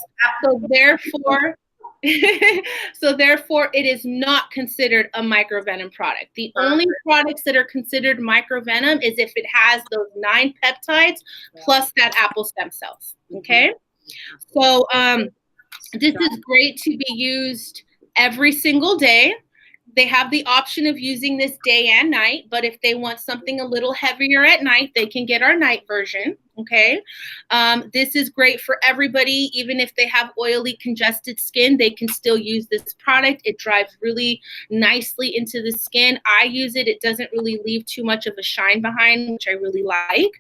Speaker 1: so therefore it is not considered a microvenom product. The only products that are considered microvenom is if it has those 9 peptides plus that apple stem cells. Okay, so this is great to be used every single day. They have the option of using this day and night, but if they want something a little heavier at night, they can get our night version. Okay. This is great for everybody. Even if they have oily, congested skin, they can still use this product. It dries really nicely into the skin. I use it. It doesn't really leave too much of a shine behind, which I really like.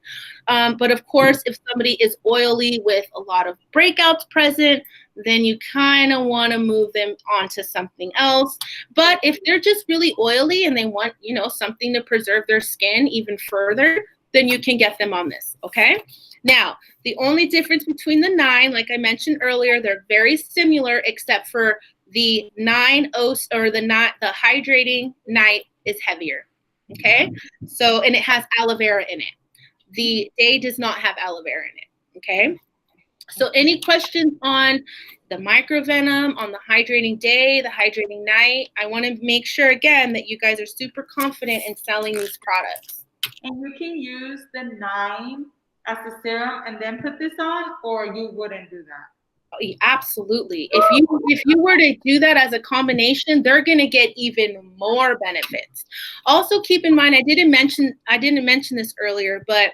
Speaker 1: But of course, if somebody is oily with a lot of breakouts present, then you kind of want to move them onto something else. But if they're just really oily and they want, you know, something to preserve their skin even further, then you can get them on this, okay? Now, the only difference between the 9, like I mentioned earlier, they're very similar except for the 9O or the hydrating night is heavier, okay? So, and it has aloe vera in it. The day does not have aloe vera in it, okay? So any questions on the microvenom, on the hydrating day, the hydrating night? I want to make sure, again, that you guys are super confident in selling these products.
Speaker 3: And you can use the 9 as the serum and then put this on, or you wouldn't do that?
Speaker 1: Absolutely. If you were to do that as a combination, they're going to get even more benefits. Also, keep in mind, I didn't mention this earlier, but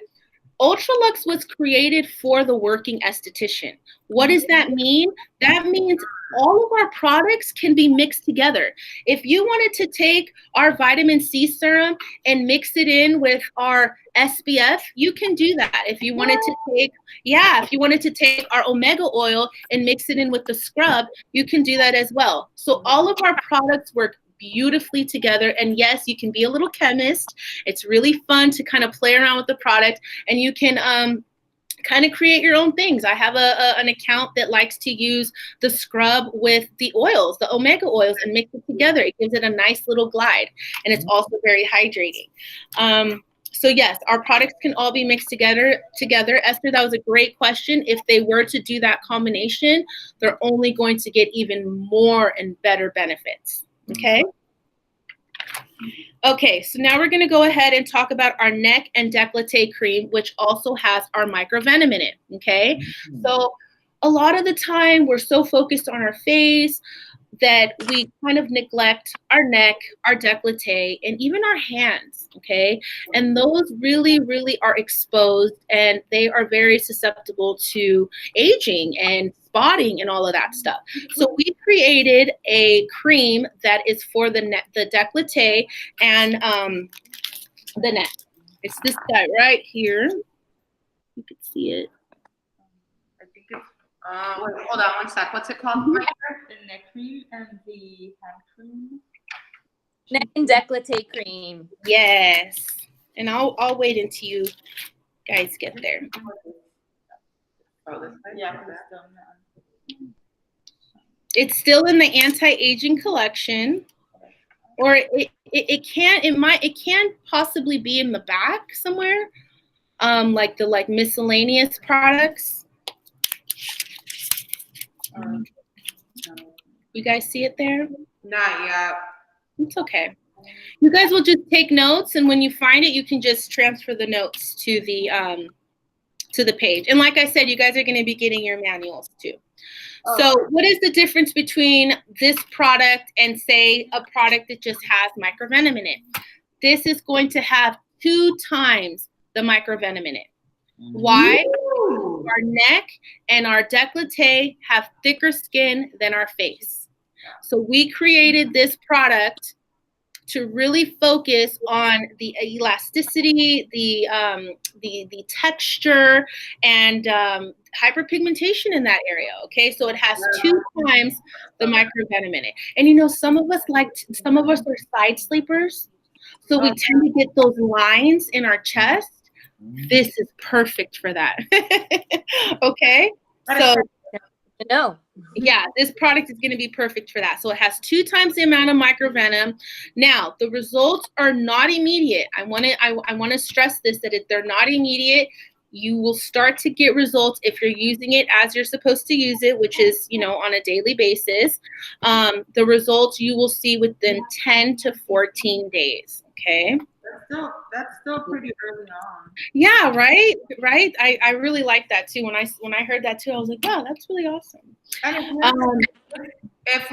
Speaker 1: Ultralux was created for the working esthetician. What does that mean? That means all of our products can be mixed together. If you wanted to take our vitamin C serum and mix it in with our SPF, you can do that. If you wanted to take our omega oil and mix it in with the scrub, you can do that as well. So all of our products work beautifully together. And yes, you can be a little chemist. It's really fun to kind of play around with the product, and you can kind of create your own things. I have an account that likes to use the scrub with the oils, the omega oils, and mix it together. It gives it a nice little glide, and it's also very hydrating. So yes, our products can all be mixed together. Esther, that was a great question. If they were to do that combination, they're only going to get even more and better benefits. Okay. Okay, so now we're going to go ahead and talk about our neck and décolleté cream, which also has our microvenom in it. Okay, so a lot of the time we're so focused on our face that we kind of neglect our neck, our décolleté, and even our hands. Okay, and those really, really are exposed, and they are very susceptible to aging and spotting and all of that stuff. So we created a cream that is for the décolleté and the neck. It's this guy right here. You can see it.
Speaker 2: I think it's wait, hold on one sec. What's it called?
Speaker 3: The neck cream and the hand cream.
Speaker 5: Neck and décolleté cream.
Speaker 1: Yes. And I'll wait until you guys get there.
Speaker 2: Oh, this way?
Speaker 3: Yeah,
Speaker 1: it's still in the anti-aging collection, or it can possibly be in the back somewhere, like the miscellaneous products. You guys see it there?
Speaker 2: Not yet.
Speaker 1: It's okay. You guys will just take notes, and when you find it, you can just transfer the notes to the page. And like I said, you guys are going to be getting your manuals too. So what is the difference between this product and, say, a product that just has microvenom in it? This is going to have 2 times the microvenom in it. Why? Our neck and our décolleté have thicker skin than our face. So we created this product to really focus on the elasticity, the texture, and hyperpigmentation in that area. Okay, so it has 2 times the microvenom in it. And you know, some of us are side sleepers, so we tend to get those lines in our chest. This is perfect for that. Okay, so.
Speaker 5: No.
Speaker 1: Yeah, this product is going to be perfect for that. So it has 2 times the amount of microvenom. Now, the results are not immediate. I want to stress this, that if they're not immediate, you will start to get results if you're using it as you're supposed to use it, which is, you know, on a daily basis. The results you will see within 10 to 14 days. Okay.
Speaker 3: That's still pretty early on.
Speaker 1: Yeah, right. I really like that too. When I heard that too, I was like, wow, that's really awesome.
Speaker 2: If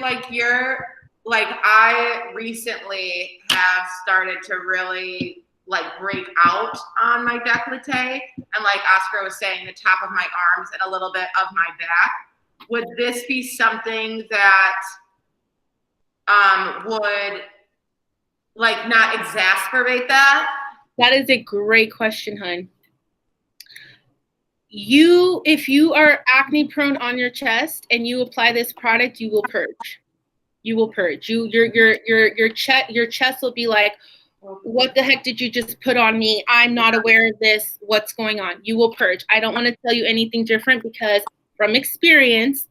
Speaker 2: I recently have started to really break out on my décolleté, and like Oscar was saying, the top of my arms and a little bit of my back, would this be something that would not exacerbate that?
Speaker 1: That is a great question, hun. if you are acne prone on your chest and you apply this product, you will purge. You will purge. Your chest will be like, what the heck did you just put on me? I'm not aware of this. What's going on? You will purge. I don't want to tell you anything different because from experience,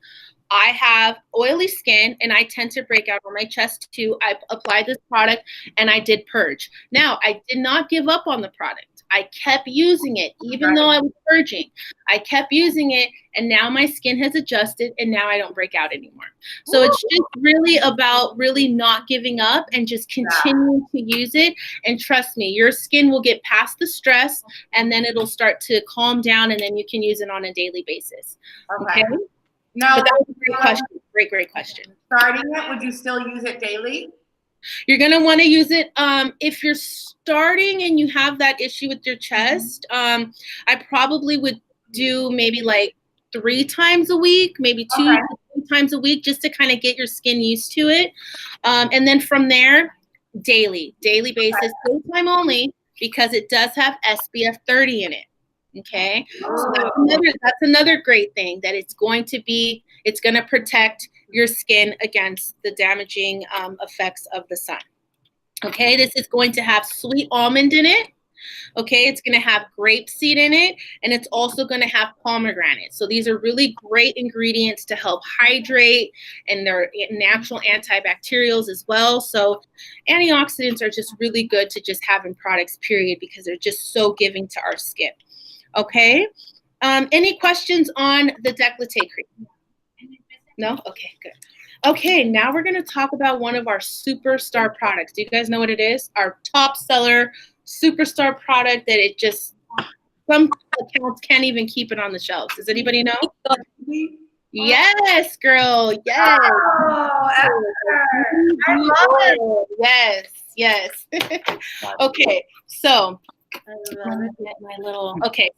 Speaker 1: I have oily skin and I tend to break out on my chest too. I applied this product and I did purge. Now, I did not give up on the product. I kept using it, even though I was purging. I kept using it, and now my skin has adjusted, and now I don't break out anymore. So it's just really about really not giving up and just continuing to use it. And trust me, your skin will get past the stress, and then it'll start to calm down, and then you can use it on a daily basis. Okay?
Speaker 2: No,
Speaker 1: but that was a great question. Great question.
Speaker 2: Starting it, would you still use it daily?
Speaker 1: You're going to want to use it if you're starting and you have that issue with your chest. I probably would do maybe like 3 times a week, maybe 2 to 3 times a week, just to kind of get your skin used to it. And then from there, daily basis, daytime only, because it does have SPF 30 in it. Okay, so that's another great thing, that it's going to protect your skin against the damaging effects of the sun. Okay, this is going to have sweet almond in it. Okay, it's going to have grapeseed in it, and it's also going to have pomegranate. So these are really great ingredients to help hydrate, and they're natural antibacterials as well. So antioxidants are just really good to just have in products, period, because they're just so giving to our skin. Okay, any questions on the décolleté cream? No? Okay, good. Okay, now we're going to talk about one of our superstar products. Do you guys know what it is? Our top seller superstar product that it just, some accounts can't even keep it on the shelves. Does anybody know? Yes, girl. Yes.
Speaker 2: Oh, I love it.
Speaker 1: Yes. Okay, so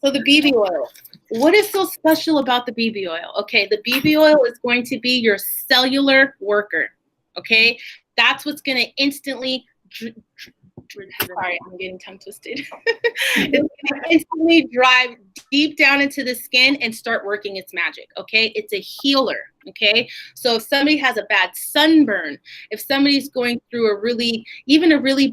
Speaker 1: so the BB oil. What is so special about the BB oil? Okay, the BB oil is going to be your cellular worker. Okay, that's what's going to instantly. Sorry, I'm getting tongue twisted. It's going to instantly drive deep down into the skin and start working its magic. Okay, it's a healer. Okay, so if somebody has a bad sunburn, if somebody's going through a really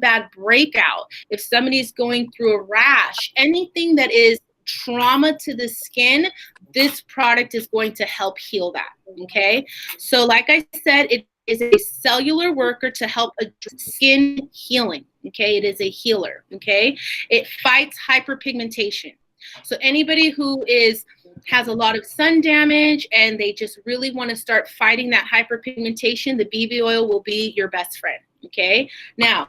Speaker 1: bad breakout, if somebody's going through a rash, anything that is trauma to the skin, this product is going to help heal that. Okay, so like I said, it is a cellular worker to help address skin healing. Okay, it is a healer. Okay, it fights hyperpigmentation. So anybody who has a lot of sun damage and they just really want to start fighting that hyperpigmentation, the BB oil will be your best friend. Okay, now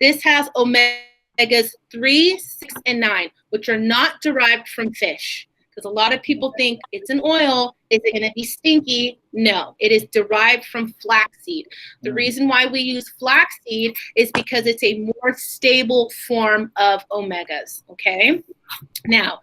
Speaker 1: this has omegas 3, 6, and 9, which are not derived from fish. Because a lot of people think it's an oil, is it going to be stinky? No, it is derived from flaxseed. The reason why we use flaxseed is because it's a more stable form of omegas, okay? Now,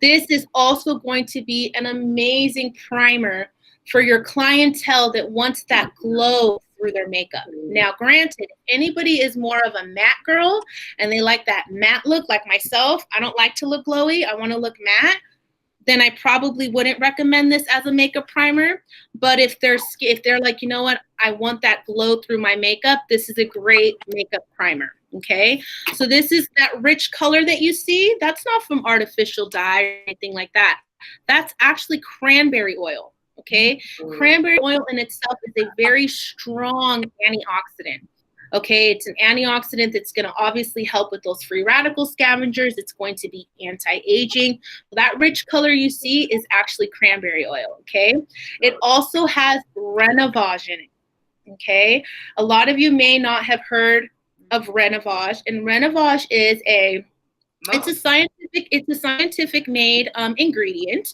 Speaker 1: this is also going to be an amazing primer for your clientele that wants that glow through their makeup. Now, granted, if anybody is more of a matte girl and they like that matte look, like myself, I don't like to look glowy, I want to look matte, then I probably wouldn't recommend this as a makeup primer. But if they're like, you know what, I want that glow through my makeup, this is a great makeup primer. Okay, so this is that rich color that you see. That's not from artificial dye or anything like that. That's actually cranberry oil. Okay, cranberry oil in itself is a very strong antioxidant. Okay, it's an antioxidant that's going to obviously help with those free radical scavengers. It's going to be anti-aging. That rich color you see is actually cranberry oil, okay? It also has Renovage in it, okay? A lot of you may not have heard of Renovage, and Renovage is it's a scientific made ingredient,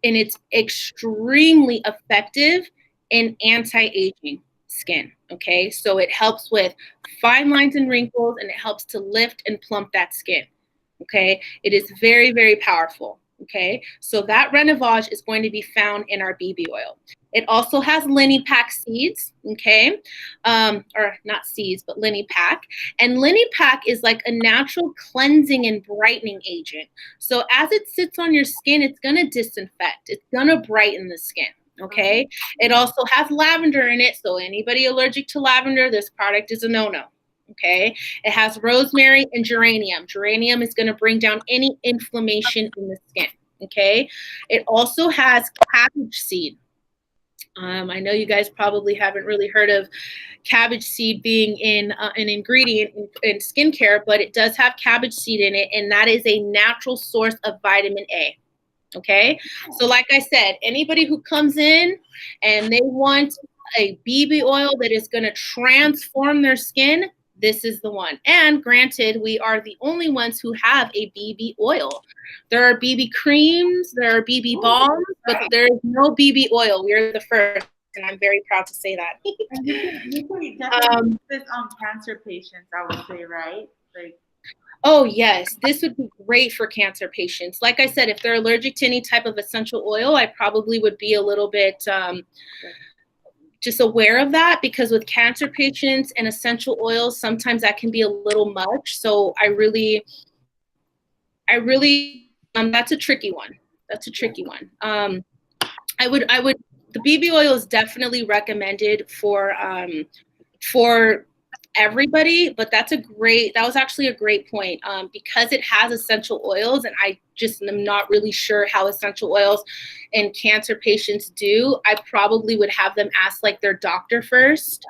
Speaker 1: and it's extremely effective in anti-aging skin. Okay, so it helps with fine lines and wrinkles, and it helps to lift and plump that skin. Okay, it is very, very powerful. Okay, so that Renovage is going to be found in our BB oil. It also has Linipack seeds, okay? Or not seeds, but Linipack. And Linipack is like a natural cleansing and brightening agent. So as it sits on your skin, it's going to disinfect. It's going to brighten the skin, okay? It also has lavender in it. So anybody allergic to lavender, this product is a no-no. Okay, it has rosemary and geranium. Geranium is going to bring down any inflammation in the skin. Okay, it also has cabbage seed. I know you guys probably haven't really heard of cabbage seed being in an ingredient in skincare, but it does have cabbage seed in it, and that is a natural source of vitamin A. Okay, so like I said, anybody who comes in and they want a BB oil that is going to transform their skin, this is the one. And granted, we are the only ones who have a BB oil. There are BB creams, there are BB balms, but there is no BB oil. We are the first, and I'm very proud to say that.
Speaker 3: And you can definitely use this on cancer patients, I would say, right? Like,
Speaker 1: oh, yes, this would be great for cancer patients. Like I said, if they're allergic to any type of essential oil, I probably would be a little bit just aware of that, because with cancer patients and essential oils, sometimes that can be a little much. So I really, that's a tricky one. That's a tricky one. I would, the BB oil is definitely recommended for everybody, but that was actually a great point, because it has essential oils, and I just am not really sure how essential oils in cancer patients do. I probably would have them ask like their doctor first,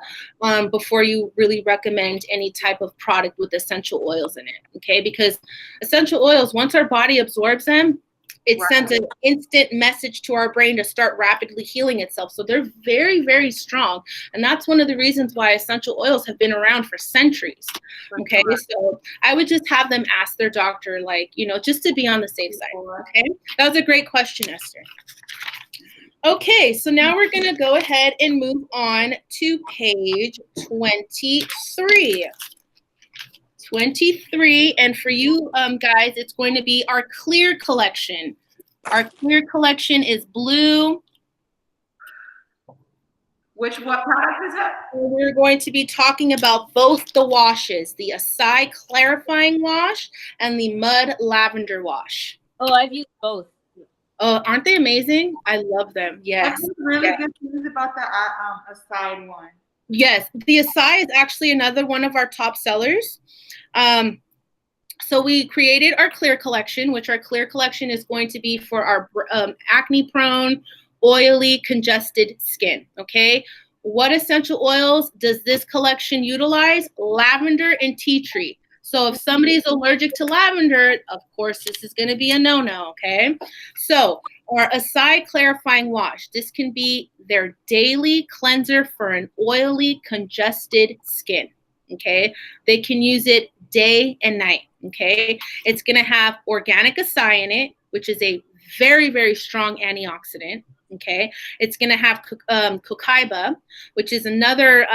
Speaker 1: before you really recommend any type of product with essential oils in it, okay? Because essential oils, once our body absorbs them, it sends an instant message to our brain to start rapidly healing itself. So they're very, very strong. And that's one of the reasons why essential oils have been around for centuries. Okay, so I would just have them ask their doctor, like, just to be on the safe side. Okay, that was a great question, Esther. Okay, so now we're going to go ahead and move on to page 23. 23, and for you guys, it's going to be our clear collection. Our clear collection is blue.
Speaker 2: What product is it?
Speaker 1: We're going to be talking about both the washes, the Acai clarifying wash and the Mud lavender wash.
Speaker 5: Oh, I've used both.
Speaker 1: Oh, aren't they amazing? I love them. Yes.
Speaker 3: What's really good things about the Acai one?
Speaker 1: Yes, the Acai is actually another one of our top sellers. So we created our clear collection, which our clear collection is going to be for our acne prone, oily, congested skin. Okay. What essential oils does this collection utilize? Lavender and tea tree. So if somebody is allergic to lavender, of course, this is going to be a no-no. Okay. So our Acai clarifying wash, this can be their daily cleanser for an oily, congested skin. Okay. They can use it day and night. Okay. It's going to have organic acai in it, which is a very, very strong antioxidant. Okay. It's going to have cocaiba, which is another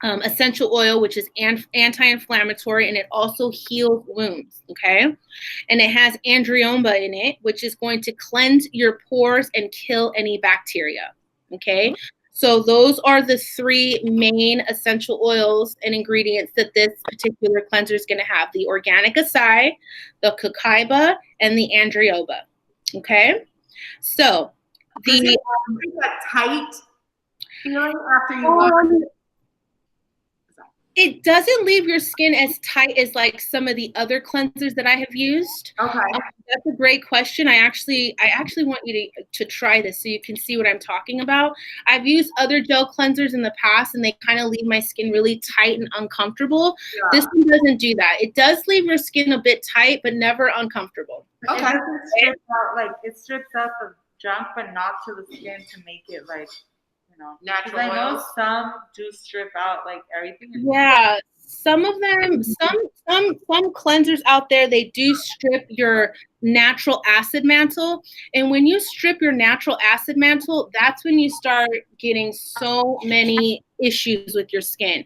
Speaker 1: essential oil, which is anti-inflammatory, and it also heals wounds. Okay. And it has andreoma in it, which is going to cleanse your pores and kill any bacteria. Okay. So those are the three main essential oils and ingredients that this particular cleanser is going to have: the organic acai, the cocaiba, and the andreoma. Okay. So the
Speaker 2: tight feeling after you wash.
Speaker 1: It doesn't leave your skin as tight as like some of the other cleansers that I have used.
Speaker 2: Okay.
Speaker 1: That's a great question. I actually want you to try this so you can see what I'm talking about. I've used other gel cleansers in the past, and they kind of leave my skin really tight and uncomfortable. Yeah. This one doesn't do that. It does leave your skin a bit tight, but never uncomfortable.
Speaker 3: Okay. It strips out the junk, but not to the skin to make it like, natural. I know some do strip out like everything.
Speaker 1: Yeah, some of them, some cleansers out there, they do strip your natural acid mantle. And when you strip your natural acid mantle, that's when you start getting so many issues with your skin.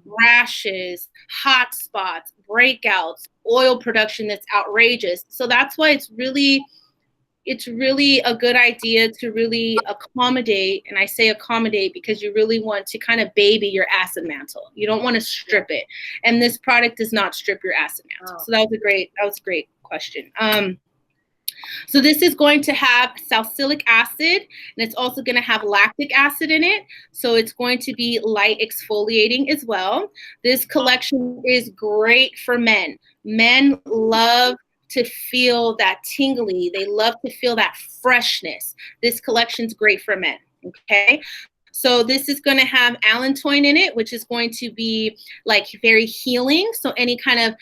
Speaker 1: Rashes, hot spots, breakouts, oil production that's outrageous. So that's why it's it's really a good idea to really accommodate, and I say accommodate because you really want to kind of baby your acid mantle. You don't want to strip it. And this product does not strip your acid mantle. So that was a great question. So this is going to have salicylic acid, and it's also going to have lactic acid in it. So it's going to be light exfoliating as well. This collection is great for men. Men love to feel that tingly. They love to feel that freshness. This collection's great for men, okay? So this is going to have allantoin in it, which is going to be like very healing. So any kind of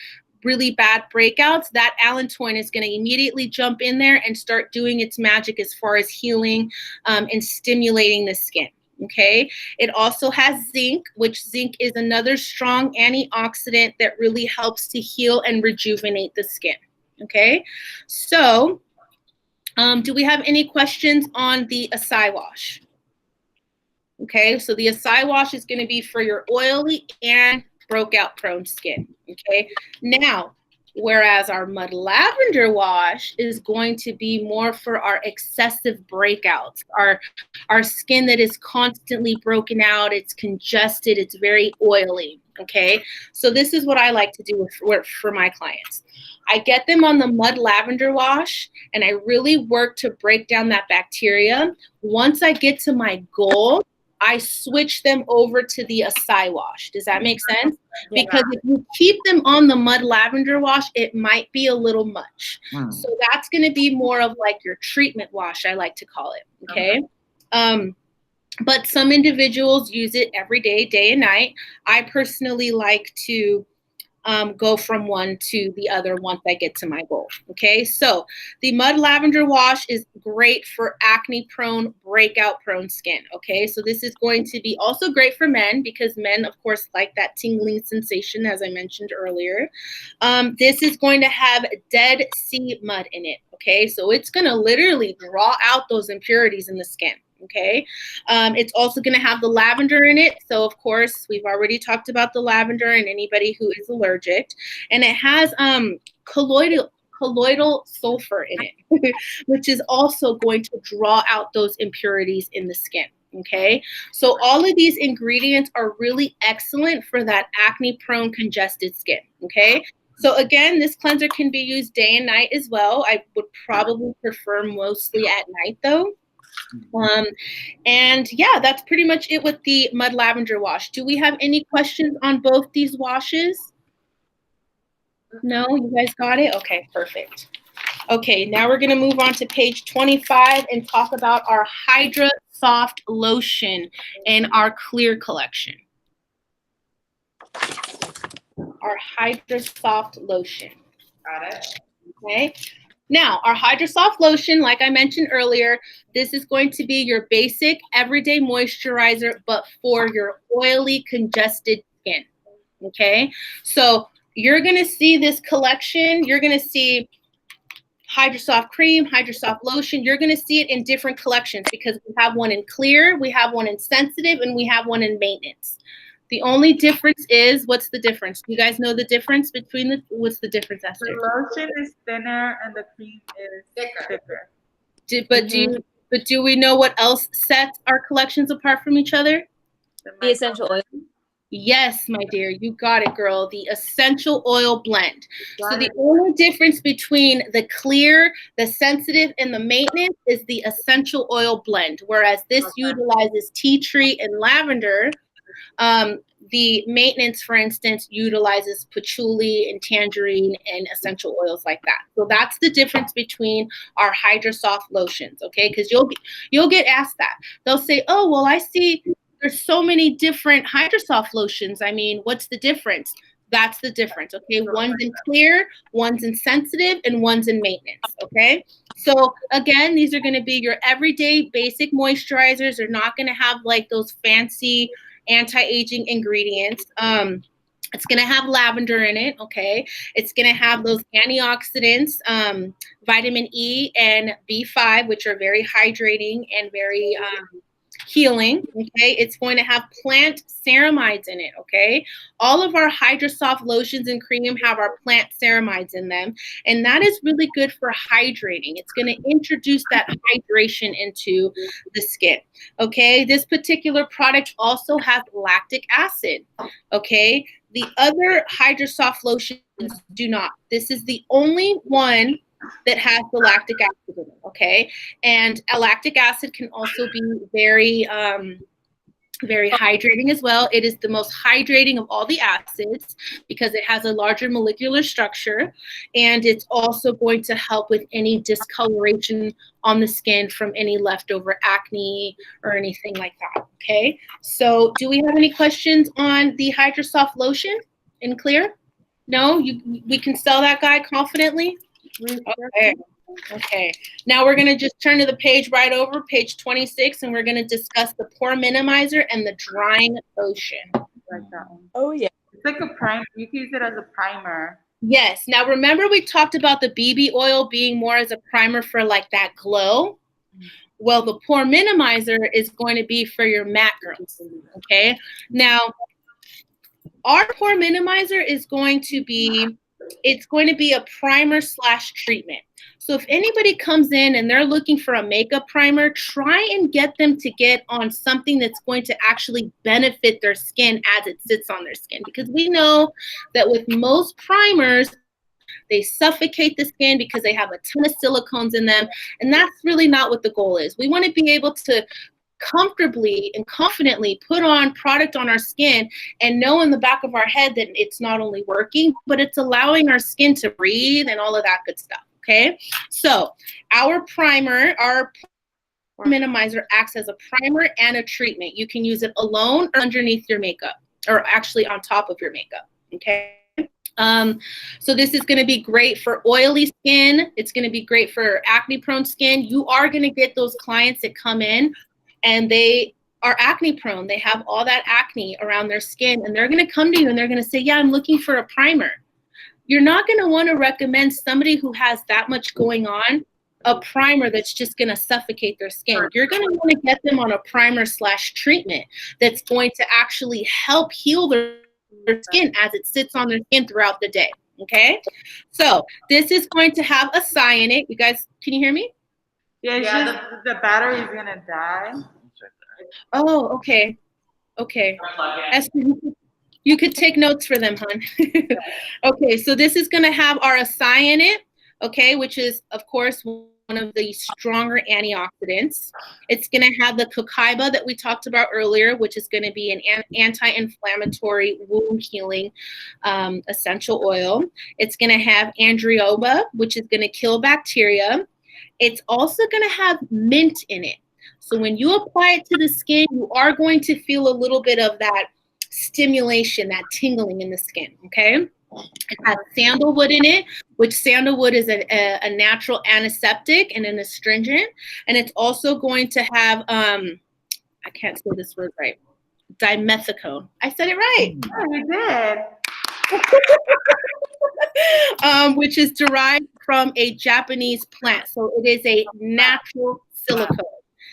Speaker 1: really bad breakouts, that allantoin is going to immediately jump in there and start doing its magic as far as healing and stimulating the skin. Okay. It also has zinc, which zinc is another strong antioxidant that really helps to heal and rejuvenate the skin. Okay. So do we have any questions on the acai wash? Okay. So the acai wash is going to be for your oily and broke out prone skin. Okay. Now, whereas our mud lavender wash is going to be more for our excessive breakouts, our skin that is constantly broken out, it's congested, it's very oily. Okay. So this is what I like to do for my clients. I get them on the mud lavender wash and I really work to break down that bacteria. Once I get to my goal, I switch them over to the acai wash. Does that make sense? Yeah. Because if you keep them on the mud lavender wash, it might be a little much. So that's going to be more of like your treatment wash, I like to call it. Okay. But some individuals use it every day, day and night. I personally like to go from one to the other once I get to my goal. Okay, so the mud lavender wash is great for acne prone, breakout prone skin. Okay, so this is going to be also great for men because men, of course, like that tingling sensation, as I mentioned earlier. This is going to have Dead Sea mud in it. Okay, so it's going to literally draw out those impurities in the skin. Okay, it's also going to have the lavender in it. So, of course, we've already talked about the lavender and anybody who is allergic. And it has colloidal sulfur in it, which is also going to draw out those impurities in the skin. Okay, so all of these ingredients are really excellent for that acne-prone, congested skin. Okay. So again, this cleanser can be used day and night as well. I would probably prefer mostly at night though. And yeah, that's pretty much it with the mud lavender wash. Do we have any questions on both these washes? No, you guys got it? Okay, perfect. Okay, now we're going to move on to page 25 and talk about our Hydra Soft Lotion in our clear collection. Our Hydra Soft Lotion.
Speaker 2: Got it.
Speaker 1: Okay. Now, our Hydra Soft Lotion, like I mentioned earlier, this is going to be your basic everyday moisturizer, but for your oily, congested skin. Okay. So you're going to see this collection. You're going to see Hydra Soft Cream, Hydra Soft Lotion. You're going to see it in different collections because we have one in clear, we have one in sensitive, and we have one in maintenance. The only difference is, what's the difference? Do you guys know the difference between what's the difference, Esther?
Speaker 3: The lotion is thinner and the cream is thicker.
Speaker 1: But do we know what else sets our collections apart from each other?
Speaker 5: The essential oil.
Speaker 1: Yes, my dear, you got it, girl. The essential oil blend. So the only difference between the clear, the sensitive, and the maintenance is the essential oil blend, whereas this utilizes tea tree and lavender. The maintenance, for instance, utilizes patchouli and tangerine and essential oils like that. So that's the difference between our Hydra Soft lotions, okay? Because you'll get asked that. They'll say, oh, well, I see there's so many different Hydra Soft lotions. I mean, what's the difference? That's the difference, okay? One's in clear, one's in sensitive, and one's in maintenance, okay? So again, these are going to be your everyday basic moisturizers. They're not going to have like those fancy anti-aging ingredients. It's going to have lavender in it, okay? It's going to have those antioxidants, vitamin E and B5, which are very hydrating and very healing, okay? It's going to have plant ceramides in it, okay? All of our HydraSoft lotions and cream have our plant ceramides in them, and that is really good for hydrating. It's going to introduce that hydration into the skin, okay? This particular product also has lactic acid, okay? The other HydraSoft lotions do not. This is the only one that has the lactic acid in it, okay? And lactic acid can also be very, very hydrating as well. It is the most hydrating of all the acids because it has a larger molecular structure, and it's also going to help with any discoloration on the skin from any leftover acne or anything like that, okay? So do we have any questions on the HydraSoft lotion in clear? No, we can sell that guy confidently? Okay. Okay. Now we're going to just turn to the page right over, page 26, and we're going to discuss the pore minimizer and the drying lotion.
Speaker 3: Like that one.
Speaker 5: Oh yeah.
Speaker 3: It's like a primer. You can use it as a primer.
Speaker 1: Yes. Now remember we talked about the BB oil being more as a primer for like that glow? Well, the pore minimizer is going to be for your matte girls. Okay. Now, our pore minimizer is going to be, it's going to be a primer / treatment. So if anybody comes in and they're looking for a makeup primer, try and get them to get on something that's going to actually benefit their skin as it sits on their skin. Because we know that with most primers, they suffocate the skin because they have a ton of silicones in them. And that's really not what the goal is. We want to be able to comfortably and confidently put on product on our skin and know in the back of our head that it's not only working, but it's allowing our skin to breathe and all of that good stuff. Okay, so our primer, our pore minimizer acts as a primer and a treatment. You can use it alone or underneath your makeup, or actually on top of your makeup. Okay. So this is going to be great for oily skin. It's going to be great for acne prone skin. You are going to get those clients that come in and they are acne prone. They have all that acne around their skin, and they're going to come to you and they're going to say, yeah, I'm looking for a primer. You're not going to want to recommend somebody who has that much going on a primer that's just going to suffocate their skin. You're going to want to get them on a primer / treatment that's going to actually help heal their skin as it sits on their skin throughout the day. Okay, so this is going to have a cyanate. You guys, can you hear me?
Speaker 3: Yeah, it's just the battery is gonna die.
Speaker 1: Oh, okay. Okay. Esther, you could take notes for them, hon. Okay, so this is going to have our cyanate, okay, which is, of course, one of the stronger antioxidants. It's going to have the cocaiba that we talked about earlier, which is going to be an anti-inflammatory wound healing essential oil. It's going to have andreoba, which is going to kill bacteria. It's also going to have mint in it. So when you apply it to the skin, you are going to feel a little bit of that stimulation, that tingling in the skin, okay? It has sandalwood in it, which sandalwood is a natural antiseptic and an astringent. And it's also going to have, I can't say this word right, dimethicone. I said it right.
Speaker 3: Oh, you did.
Speaker 1: Which is derived from a Japanese plant. So it is a natural silicone.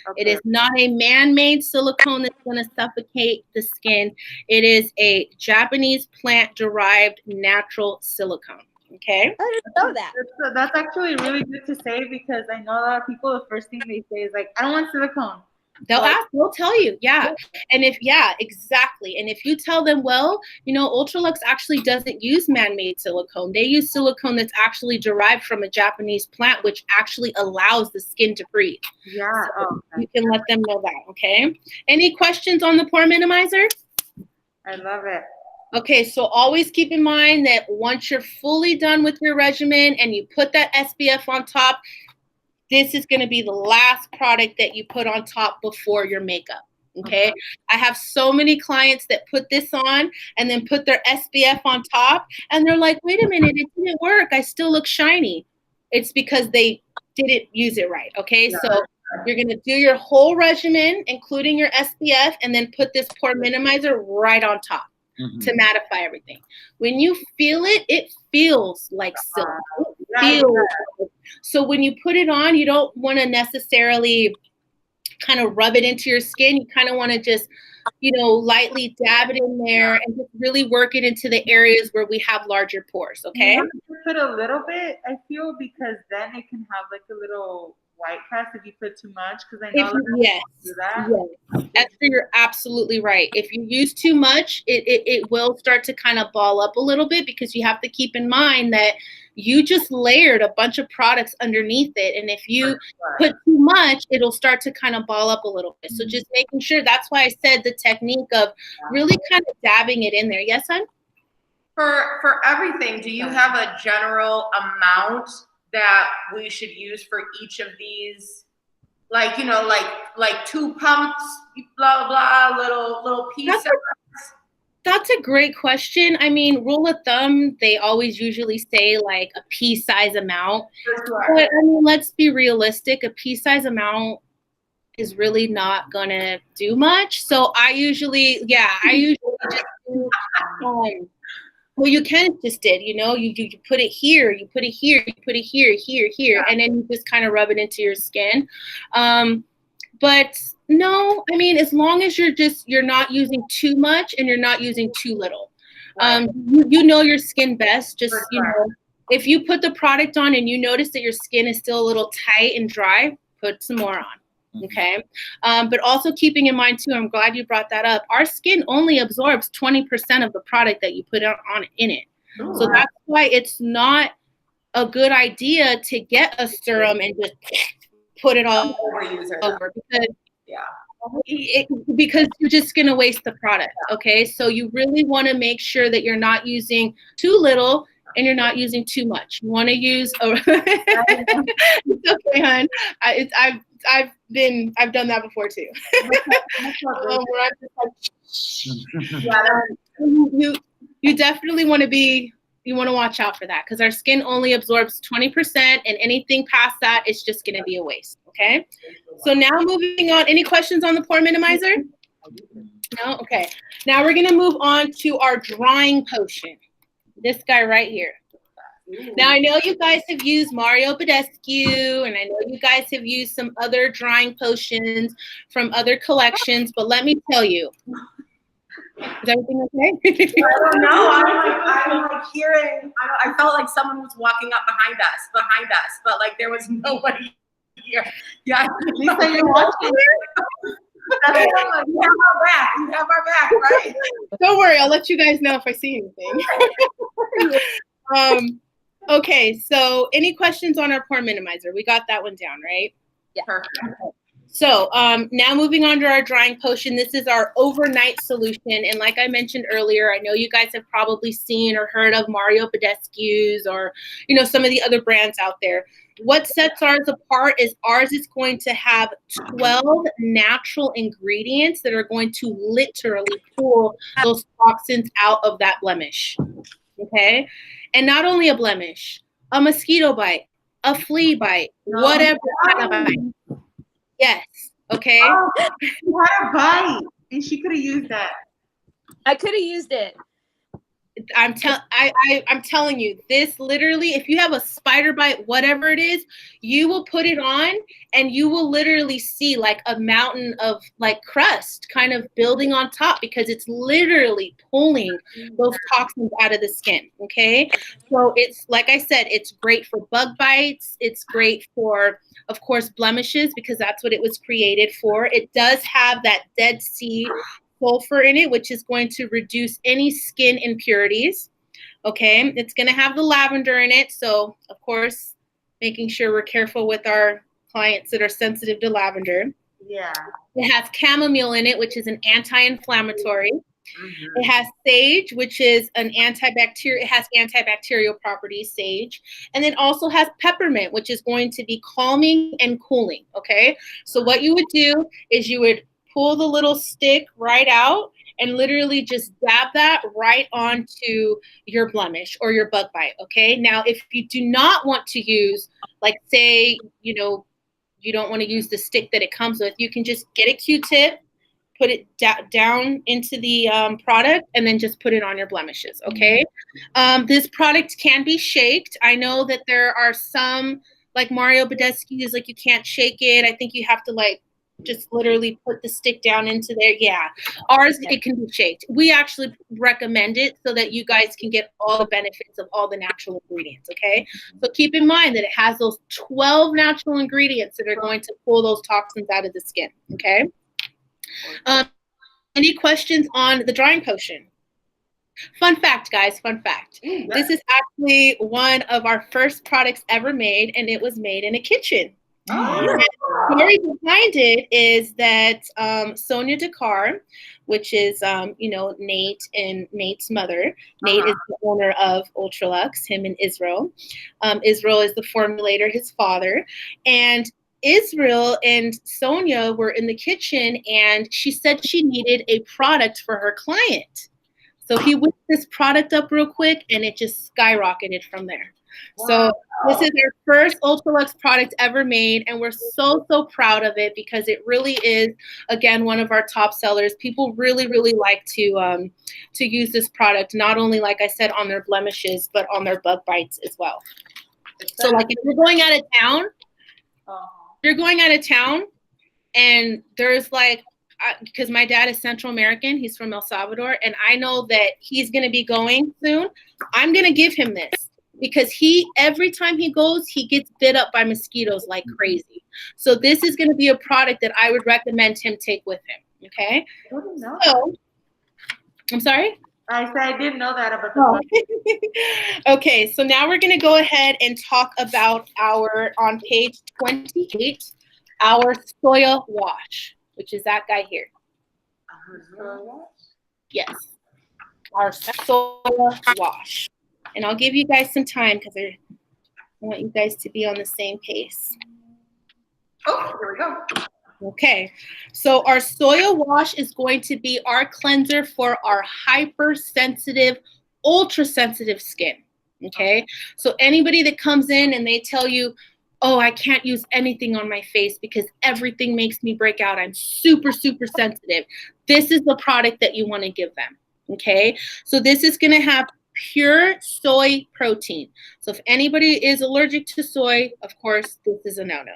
Speaker 1: Okay. It is not a man-made silicone that's going to suffocate the skin. It is a Japanese plant-derived natural silicone. Okay?
Speaker 5: I didn't know that.
Speaker 3: That's actually really good to say, because I know a lot of people, the first thing they say is like, I don't want silicone.
Speaker 1: They'll tell you, yeah. And exactly. And if you tell them, well, you know, Ultralux actually doesn't use man-made silicone. They use silicone that's actually derived from a Japanese plant, which actually allows the skin to breathe.
Speaker 3: Yeah.
Speaker 1: So you can let them know that, okay? Any questions on the pore minimizer?
Speaker 3: I love it.
Speaker 1: Okay, so always keep in mind that once you're fully done with your regimen and you put that SPF on top, this is going to be the last product that you put on top before your makeup, okay? I have so many clients that put this on and then put their SPF on top, and they're like, wait a minute, it didn't work. I still look shiny. It's because they didn't use it right, okay? Yeah. So you're going to do your whole regimen, including your SPF, and then put this pore minimizer right on top to mattify everything. When you feel it, it feels like silk. It feels. So when you put it on, you don't want to necessarily kind of rub it into your skin. You kind of want to just, you know, lightly dab it in there and just really work it into the areas where we have larger pores, okay?
Speaker 3: You have to put a little bit, I feel, because then it can have like a little white cast if you put too much, because I know
Speaker 1: Yes,
Speaker 3: do that.
Speaker 1: yes. Esther, you're absolutely right. If you use too much, it will start to kind of ball up a little bit, because you have to keep in mind that you just layered a bunch of products underneath it. And if you put too much, it'll start to kind of ball up a little bit. So just making sure, that's why I said the technique of really kind of dabbing it in there. Yes, hon?
Speaker 2: For everything, do you have a general amount that we should use for each of these? Like, you know, like 2 pumps, blah, blah, little pieces.
Speaker 1: That's a great question. I mean, rule of thumb, they always usually say like a pea size amount. But I mean, let's be realistic. A pea size amount is really not gonna do much. So I usually just do, well, you kind of just did, you know, you put it here, you put it here, you put it here, here, and then you just kind of rub it into your skin. But no, I mean, as long as you're not using too much and you're not using too little. You know your skin best. Just, you know, if you put the product on and you notice that your skin is still a little tight and dry, put some more on. Okay. But also keeping in mind too, I'm glad you brought that up. Our skin only absorbs 20% of the product that you put on in it. So that's why it's not a good idea to get a serum and just put it all over, because you're just going to waste the product. Okay. So you really want to make sure that you're not using too little and you're not using too much. You want to use it's okay, hon. I've done that before too. You definitely want to watch out for that, because our skin only absorbs 20%, and anything past that is just going to be a waste. Okay. So now moving on, any questions on the pore minimizer? No? Okay. Now we're going to move on to our drying potion. This guy right here. Now, I know you guys have used Mario Badescu, and I know you guys have used some other drying potions from other collections, but let me tell you. Is everything okay?
Speaker 2: I don't know. I'm like hearing, I felt like someone was walking up behind us, but like there was nobody here. Yeah.
Speaker 3: Lisa, you're watching.
Speaker 2: You have our back, right?
Speaker 1: Don't worry, I'll let you guys know if I see anything. Okay, so any questions on our pore minimizer? We got that one down, right?
Speaker 5: Yeah.
Speaker 2: Perfect.
Speaker 1: Okay. So now moving on to our drying potion. This is our overnight solution. And like I mentioned earlier, I know you guys have probably seen or heard of Mario Badescu's or, you know, some of the other brands out there. What sets ours apart is ours is going to have 12 natural ingredients that are going to literally pull those toxins out of that blemish. Okay? And not only a blemish, a mosquito bite, a flea bite, whatever kind of bite. Yes. Okay.
Speaker 3: Oh, she had a bite, and she could have used that.
Speaker 5: I could have used it.
Speaker 1: I'm telling you, this literally, if you have a spider bite, whatever it is, you will put it on and you will literally see like a mountain of like crust kind of building on top, because it's literally pulling those toxins out of the skin. Okay. So it's, like I said, it's great for bug bites. It's great for, of course, blemishes, because that's what it was created for. It does have that Dead Sea sulfur in it, which is going to reduce any skin impurities. Okay, it's going to have the lavender in it, so of course making sure we're careful with our clients that are sensitive to lavender.
Speaker 3: Yeah.
Speaker 1: It has chamomile in it, which is an anti-inflammatory. It has sage, which is an antibacterial. It has antibacterial properties, sage, and it also has peppermint, which is going to be calming and cooling. Okay, so what you would do is you would pull the little stick right out and literally just dab that right onto your blemish or your bug bite. Okay. Now, if you do not want to use, like, say, you know, you don't want to use the stick that it comes with, you can just get a Q-tip, put it down into the product, and then just put it on your blemishes. Okay. This product can be shaked. I know that there are some, like Mario Badescu's, like you can't shake it. I think you have to like just literally put the stick down into there. Yeah, ours, it can be shaked. We actually recommend it so that you guys can get all the benefits of all the natural ingredients, okay? So keep in mind that it has those 12 natural ingredients that are going to pull those toxins out of the skin, okay? Any questions on the drying potion? Fun fact, guys, fun fact. This is actually one of our first products ever made, and it was made in a kitchen. The story behind it is that Sonia Dakar, which is, you know, Nate and Nate's mother. Nate is the owner of Ultralux, him and Israel. Israel is the formulator, his father. And Israel and Sonia were in the kitchen, and she said she needed a product for her client. So he whipped this product up real quick, and it just skyrocketed from there. Wow. So this is our first Ultralux product ever made, and we're so, so proud of it because it really is, again, one of our top sellers. People really, really like to use this product, not only, like I said, on their blemishes, but on their bug bites as well. So like if you're going out of town, and there's like, because my dad is Central American, he's from El Salvador, and I know that he's going to be going soon. I'm going to give him this because every time he goes, he gets bit up by mosquitoes like crazy. So this is going to be a product that I would recommend him take with him. Okay.
Speaker 3: I didn't know.
Speaker 1: So, I'm sorry?
Speaker 3: I said I didn't know that about the
Speaker 1: Okay, so now we're going to go ahead and talk about on page 28, our soya wash, which is that guy here. Yes, our soya wash. And I'll give you guys some time because I want you guys to be on the same pace.
Speaker 2: Oh, here we go.
Speaker 1: Okay, so our soya wash is going to be our cleanser for our hypersensitive, ultra-sensitive skin, okay? So anybody that comes in and they tell you, oh, I can't use anything on my face because everything makes me break out. I'm super, super sensitive. This is the product that you want to give them, okay? So this is going to have pure soy protein. So if anybody is allergic to soy, of course, this is a no-no.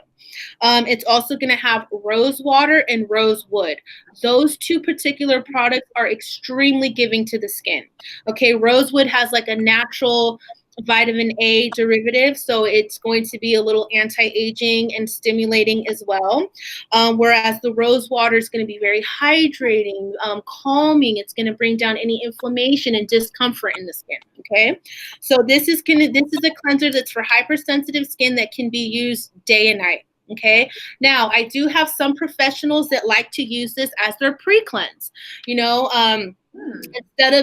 Speaker 1: It's also going to have rose water and rose wood. Those two particular products are extremely giving to the skin. Okay, rosewood has like a natural vitamin A derivative, so it's going to be a little anti-aging and stimulating as well. Whereas the rose water is going to be very hydrating, calming. It's going to bring down any inflammation and discomfort in the skin. Okay, so this is a cleanser that's for hypersensitive skin that can be used day and night. Okay, now I do have some professionals that like to use this as their pre-cleanse. You know,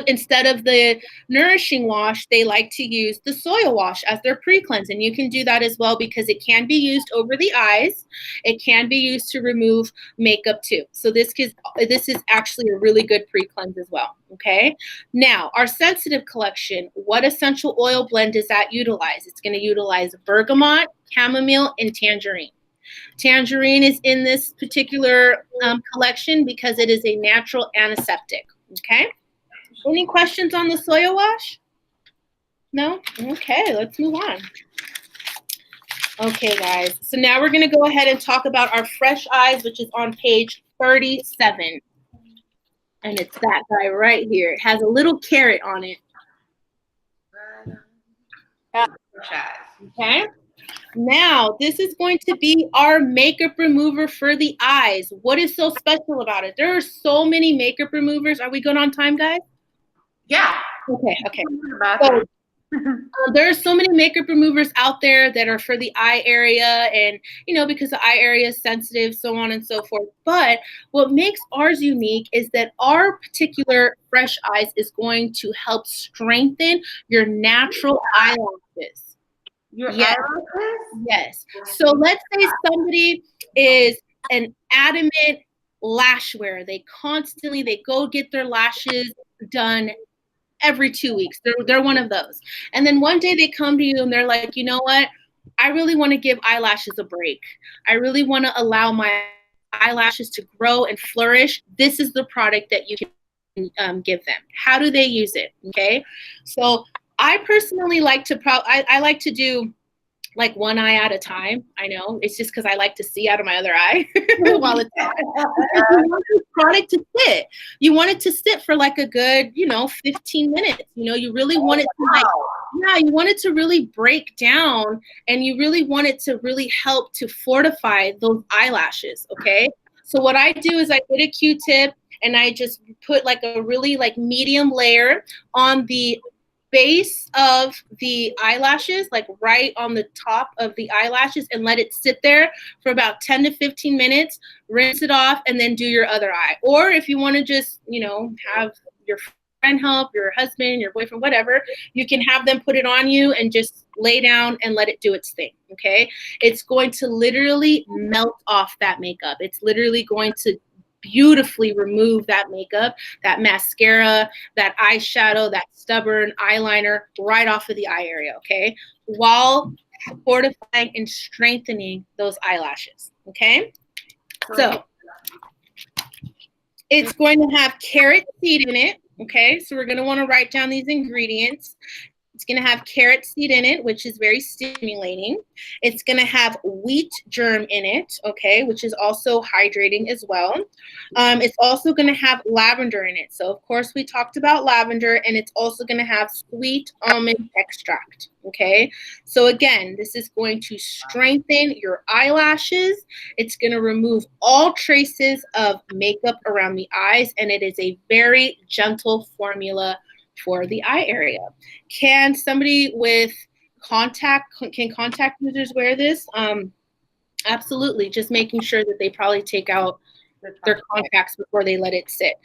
Speaker 1: instead of the nourishing wash, they like to use the soya wash as their pre-cleanse, and you can do that as well because it can be used over the eyes. It can be used to remove makeup too. So this is actually a really good pre-cleanse as well. Okay, now our sensitive collection, what essential oil blend does that utilize? It's going to utilize bergamot, chamomile, and tangerine. Tangerine is in this particular collection because it is a natural antiseptic. Okay. Any questions on the soya wash? No? Okay, let's move on. Okay, guys. So now we're going to go ahead and talk about our Fresh Eyes, which is on page 37. And it's that guy right here. It has a little carrot on it. Okay. Now, this is going to be our makeup remover for the eyes. What is so special about it? There are so many makeup removers. Are we good on time, guys?
Speaker 2: Yeah.
Speaker 1: Okay. So, there are so many makeup removers out there that are for the eye area, and, you know, because the eye area is sensitive, so on and so forth. But what makes ours unique is that our particular Fresh Eyes is going to help strengthen your natural eyelashes. Yes. So let's say somebody is an adamant lash wearer. They go get their lashes done every 2 weeks. They're one of those. And then one day they come to you and they're like, you know what? I really want to give eyelashes a break. I really want to allow my eyelashes to grow and flourish. This is the product that you can give them. How do they use it? Okay. So I personally like to I like to do like one eye at a time. I know it's just because I like to see out of my other eye while it's on. You want this product to sit. You want it to sit for like a good, 15 minutes. You really want it to you want it to really break down, and you really want it to really help to fortify those eyelashes. Okay. So what I do is I get a Q-tip and I just put like a really like medium layer on the base of the eyelashes, like right on the top of the eyelashes, and let it sit there for about 10 to 15 minutes, rinse it off, and then do your other eye. Or if you want to just, have your friend help, your husband, your boyfriend, whatever, you can have them put it on you and just lay down and let it do its thing, okay? It's going to literally melt off that makeup. It's literally going to beautifully remove that makeup, that mascara, that eyeshadow, that stubborn eyeliner right off of the eye area, okay? While fortifying and strengthening those eyelashes, okay? So it's going to have carrot seed in it, okay? So we're going to want to write down these ingredients. It's going to have carrot seed in it, which is very stimulating. It's going to have wheat germ in it, okay, which is also hydrating as well. It's also going to have lavender in it. So, of course, we talked about lavender, and it's also going to have sweet almond extract, okay? So, again, this is going to strengthen your eyelashes. It's going to remove all traces of makeup around the eyes, and it is a very gentle formula for the eye area. Can somebody with contact users wear this? Absolutely. Just making sure that they probably take out their contacts before they let it sit.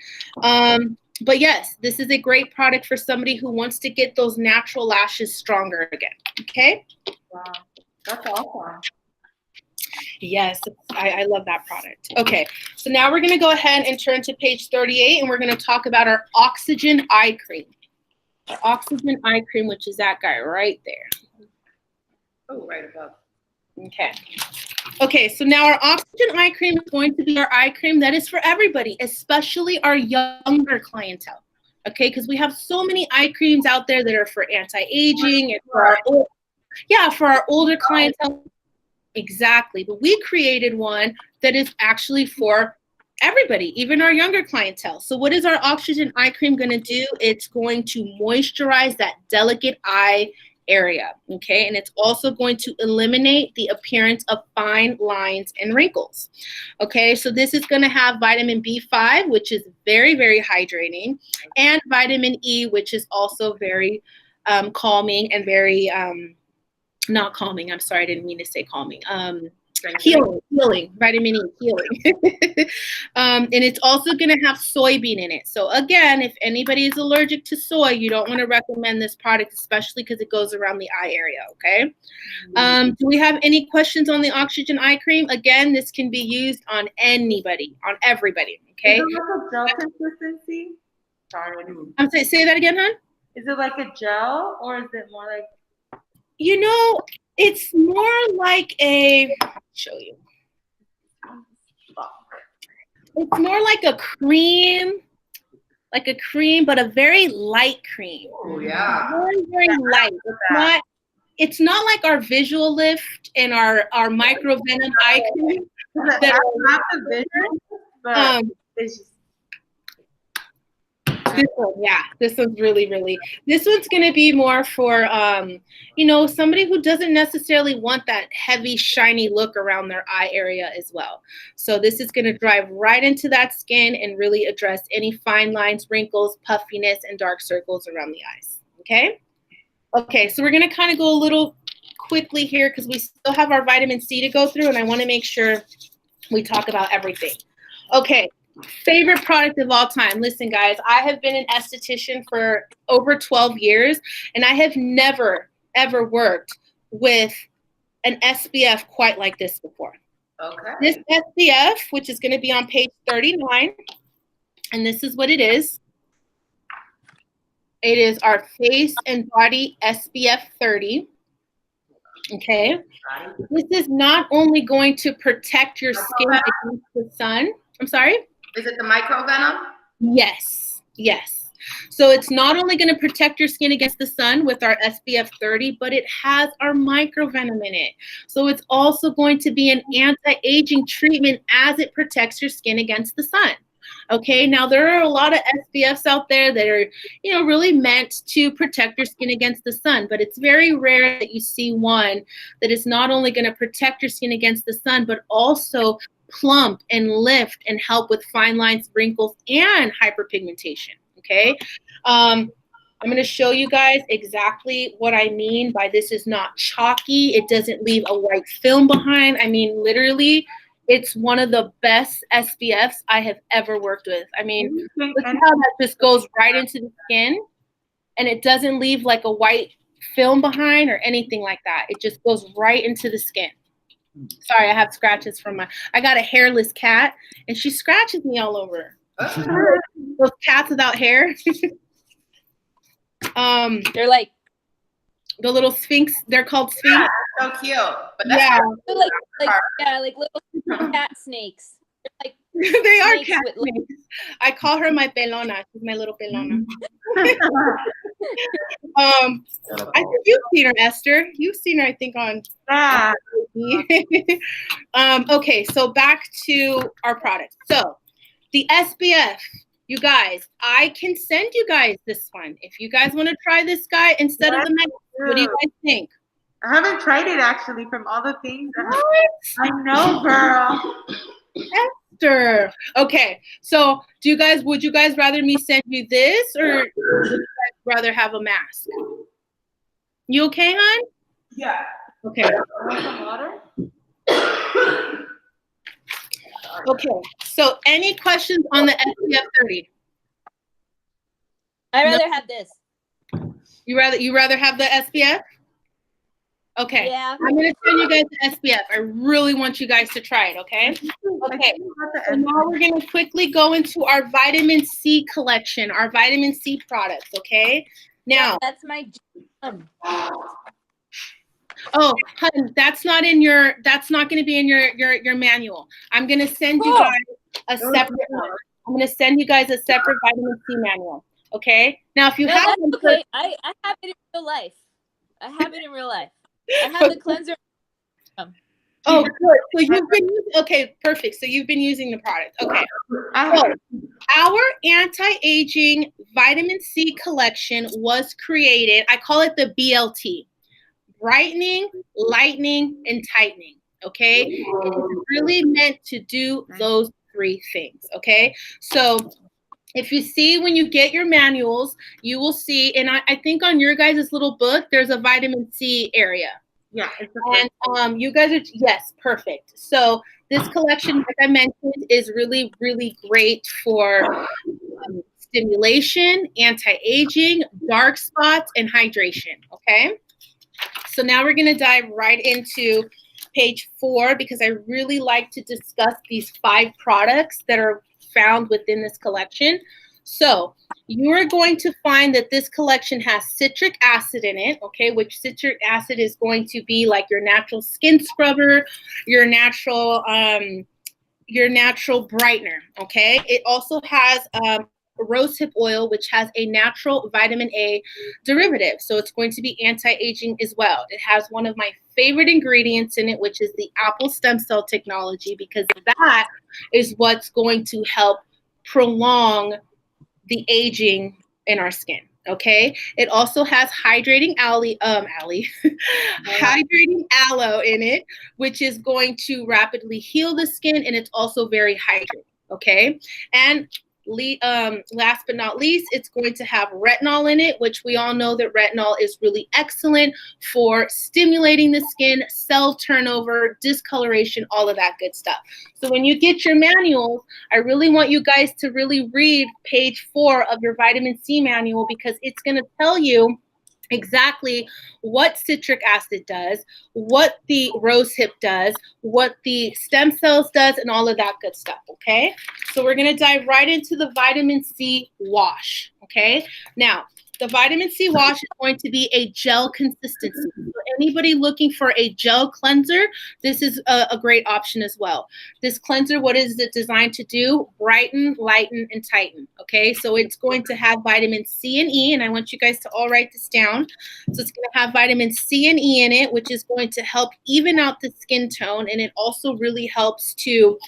Speaker 1: But yes, this is a great product for somebody who wants to get those natural lashes stronger again. Okay?
Speaker 3: Wow. That's awesome.
Speaker 1: Yes, I love that product. Okay, so now we're going to go ahead and turn to page 38, and we're going to talk about our Oxygen Eye Cream. Our Oxygen Eye Cream, which is that guy right there.
Speaker 2: Oh, right above.
Speaker 1: Okay. Okay, so now our Oxygen Eye Cream is going to be our eye cream that is for everybody, especially our younger clientele. Okay, because we have so many eye creams out there that are for anti-aging and for our older clientele. Exactly. But we created one that is actually for everybody, even our younger clientele. So what is our Oxygen Eye Cream going to do? It's going to moisturize that delicate eye area, okay? And it's also going to eliminate the appearance of fine lines and wrinkles, okay? So this is going to have vitamin B5, which is very, very hydrating, and vitamin E, which is also very calming and very, not calming, I'm sorry, I didn't mean to say calming. Healing, vitamin E, healing. And it's also going to have soybean in it. So again, if anybody is allergic to soy, you don't want to recommend this product, especially because it goes around the eye area, okay? Do we have any questions on the Oxygen Eye Cream? Again, this can be used on anybody, on everybody, okay?
Speaker 3: Is it like a gel consistency? Sorry.
Speaker 1: I'm sorry, say that again, hon?
Speaker 3: Is it like a gel, or is it more like?
Speaker 1: It's more like show you. It's more like a cream, but a very light cream.
Speaker 2: Oh yeah.
Speaker 1: Very, very light. It's not like our Visual Lift and our Micro Venom eye cream.
Speaker 3: That's not the vision, but it's just.
Speaker 1: This one, yeah, this one's really, this one's going to be more for, somebody who doesn't necessarily want that heavy, shiny look around their eye area as well. So this is going to drive right into that skin and really address any fine lines, wrinkles, puffiness, and dark circles around the eyes, okay? Okay, so we're going to kind of go a little quickly here because we still have our vitamin C to go through, and I want to make sure we talk about everything. Okay. Favorite product of all time. Listen, guys, I have been an esthetician for over 12 years, and I have never, ever worked with an SPF quite like this before.
Speaker 2: Okay.
Speaker 1: This SPF, which is going to be on page 39, and this is what it is. It is our Face and Body SPF 30. Okay. This is not only going to protect your skin against the sun. I'm sorry?
Speaker 2: Is it the micro venom?
Speaker 1: Yes, yes. So it's not only going to protect your skin against the sun with our SPF 30, but it has our microvenom in it. So it's also going to be an anti-aging treatment as it protects your skin against the sun. Okay, now there are a lot of SPFs out there that are, really meant to protect your skin against the sun, but it's very rare that you see one that is not only going to protect your skin against the sun, but also plump and lift and help with fine lines, wrinkles, and hyperpigmentation. Okay, I'm going to show you guys exactly what I mean by this is not chalky. It doesn't leave a white film behind. I mean, literally, it's one of the best SPFs I have ever worked with. I mean, look at how that just goes right into the skin, and it doesn't leave like a white film behind or anything like that. It just goes right into the skin. Sorry, I have scratches from I got a hairless cat, and she scratches me all over. Those cats without hair.
Speaker 5: They're like
Speaker 1: the little sphinx. They're called sphinx.
Speaker 2: Yeah, so cute. But that's
Speaker 5: they're like little cat snakes. They're like
Speaker 1: they are
Speaker 5: snakes
Speaker 1: cat
Speaker 5: with,
Speaker 1: snakes. I call her my pelona. She's my little pelona. I think you've seen her, Esther. You've seen her, I think, on. Okay, so back to our product. So the SPF, you guys, I can send you guys this one if you guys want to try this guy instead of the mask. What do you guys think?
Speaker 3: I haven't tried it actually. From all the things, I know, girl.
Speaker 1: Esther. Okay, so would you guys rather me send you this, or would you guys rather have a mask? You okay, hon?
Speaker 3: Yeah.
Speaker 1: Okay.
Speaker 3: Want some water?
Speaker 1: Okay. So, any questions on the SPF 30?
Speaker 5: I'd rather have this.
Speaker 1: You rather have the SPF? Okay.
Speaker 5: Yeah.
Speaker 1: I'm gonna send you guys the SPF. I really want you guys to try it. Okay. Okay. So now we're gonna quickly go into our vitamin C collection, our vitamin C products. Okay. Now.
Speaker 5: That's my jam.
Speaker 1: Oh, hun, that's not going to be in your manual. I'm going to send you guys a separate one. I'm going to send you guys a separate vitamin C manual. Okay? Now, if you have
Speaker 5: that's okay. I have it in real life. I have the cleanser.
Speaker 1: Oh, good. So you've been okay, perfect. So you've been using the product. Okay. So our anti-aging vitamin C collection was created. I call it the BLT. Brightening, lightening, and tightening, okay? It is really meant to do those three things, okay? So if you see when you get your manuals, you will see, and I think on your guys' little book, there's a vitamin C area.
Speaker 3: Yeah.
Speaker 1: And you guys are, yes, perfect. So this collection, like I mentioned, is really, really great for stimulation, anti-aging, dark spots, and hydration, okay? So now we're going to dive right into page 4 because I really like to discuss these 5 products that are found within this collection. So you are going to find that this collection has citric acid in it, okay, which citric acid is going to be like your natural skin scrubber, your natural brightener, okay? It also has rosehip oil, which has a natural vitamin A derivative. So it's going to be anti-aging as well. It has one of my favorite ingredients in it, which is the apple stem cell technology, because that is what's going to help prolong the aging in our skin. Okay. It also has hydrating hydrating aloe in it, which is going to rapidly heal the skin, and it's also very hydrating. Okay. And last but not least, it's going to have retinol in it, which we all know that retinol is really excellent for stimulating the skin, cell turnover, discoloration, all of that good stuff. So when you get your manuals, I really want you guys to really read page 4 of your vitamin C manual, because it's going to tell you exactly what citric acid does, what the rosehip does, what the stem cells does, and all of that good stuff, okay? So we're going to dive right into the vitamin C wash, Okay. Now, the vitamin C wash is going to be a gel consistency. For anybody looking for a gel cleanser, this is a great option as well. This cleanser, what is it designed to do? Brighten, lighten, and tighten. Okay, so it's going to have vitamin C and E, and I want you guys to all write this down. So it's going to have vitamin C and E in it, which is going to help even out the skin tone, and it also really helps to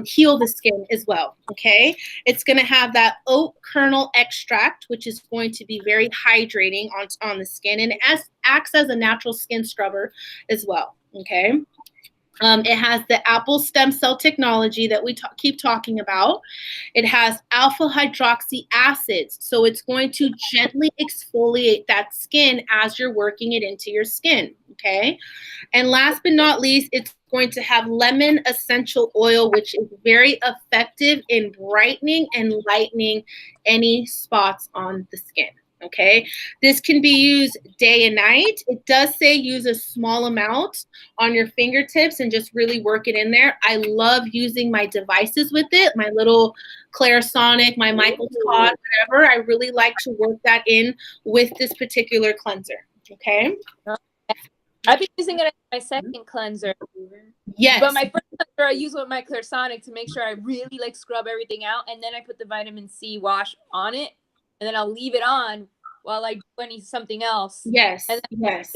Speaker 1: heal the skin as well. Okay, it's going to have that oat kernel extract, which is going to be very hydrating on the skin, and it acts as a natural skin scrubber as well. Okay. It has the apple stem cell technology that we keep talking about. It has alpha hydroxy acids, so it's going to gently exfoliate that skin as you're working it into your skin, okay? And last but not least, it's going to have lemon essential oil, which is very effective in brightening and lightening any spots on the skin. Okay, this can be used day and night. It does say use a small amount on your fingertips and just really work it in there. I love using my devices with it, my little Clarisonic, my Michael's Cod, whatever. I really like to work that in with this particular cleanser. Okay.
Speaker 5: I've been using it as my second cleanser.
Speaker 1: Yes.
Speaker 5: But my first cleanser I use with my Clarisonic to make sure I really like scrub everything out, and then I put the vitamin C wash on it. And then I'll leave it on while I do something else.
Speaker 1: Yes,
Speaker 5: and then
Speaker 1: yes.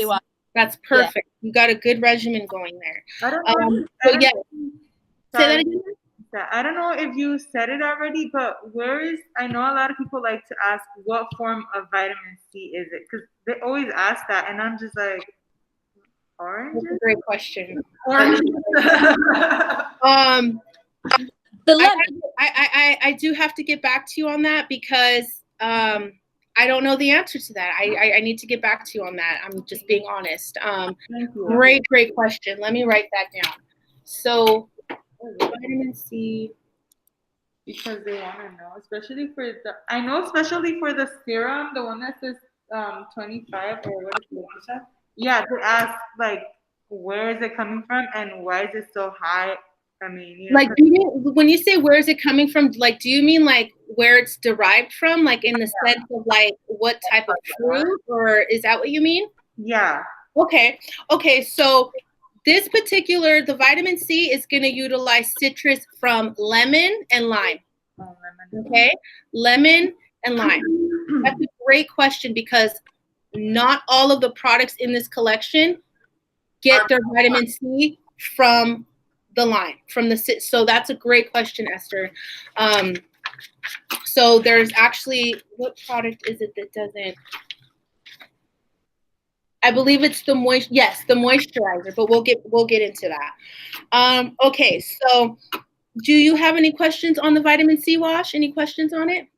Speaker 1: That's perfect. Yeah. You got a good regimen going there.
Speaker 3: I don't know.
Speaker 1: Say that again.
Speaker 3: I don't know if you said it already, but I know a lot of people like to ask what form of vitamin C is it? Because they always ask that, and I'm just like, orange?
Speaker 1: That's a great question.
Speaker 3: Orange.
Speaker 5: The lemon.
Speaker 1: I do have to get back to you on that because I don't know the answer to that. I need to get back to you on that. I'm just being honest. Great question. Let me write that down. So vitamin C.
Speaker 3: Because they want to know, especially for the serum, the one that says 25 or what is it? Yeah, to ask like where is it coming from and why is it so high? I mean,
Speaker 1: like when you say where is it coming from, like do you mean like where it's derived from, like in the sense of like what type of fruit, or is that what you mean?
Speaker 3: Yeah.
Speaker 1: Okay, so this particular, the vitamin C is going to utilize citrus from lemon and lime. Okay, lemon and lime. That's a great question because not all of the products in this collection get their vitamin C from the lime, so that's a great question, Esther. So there's actually, what product is it that doesn't? I believe it's the moisturizer, but we'll get into that. Okay, so do you have any questions on the vitamin C wash? Any questions on it?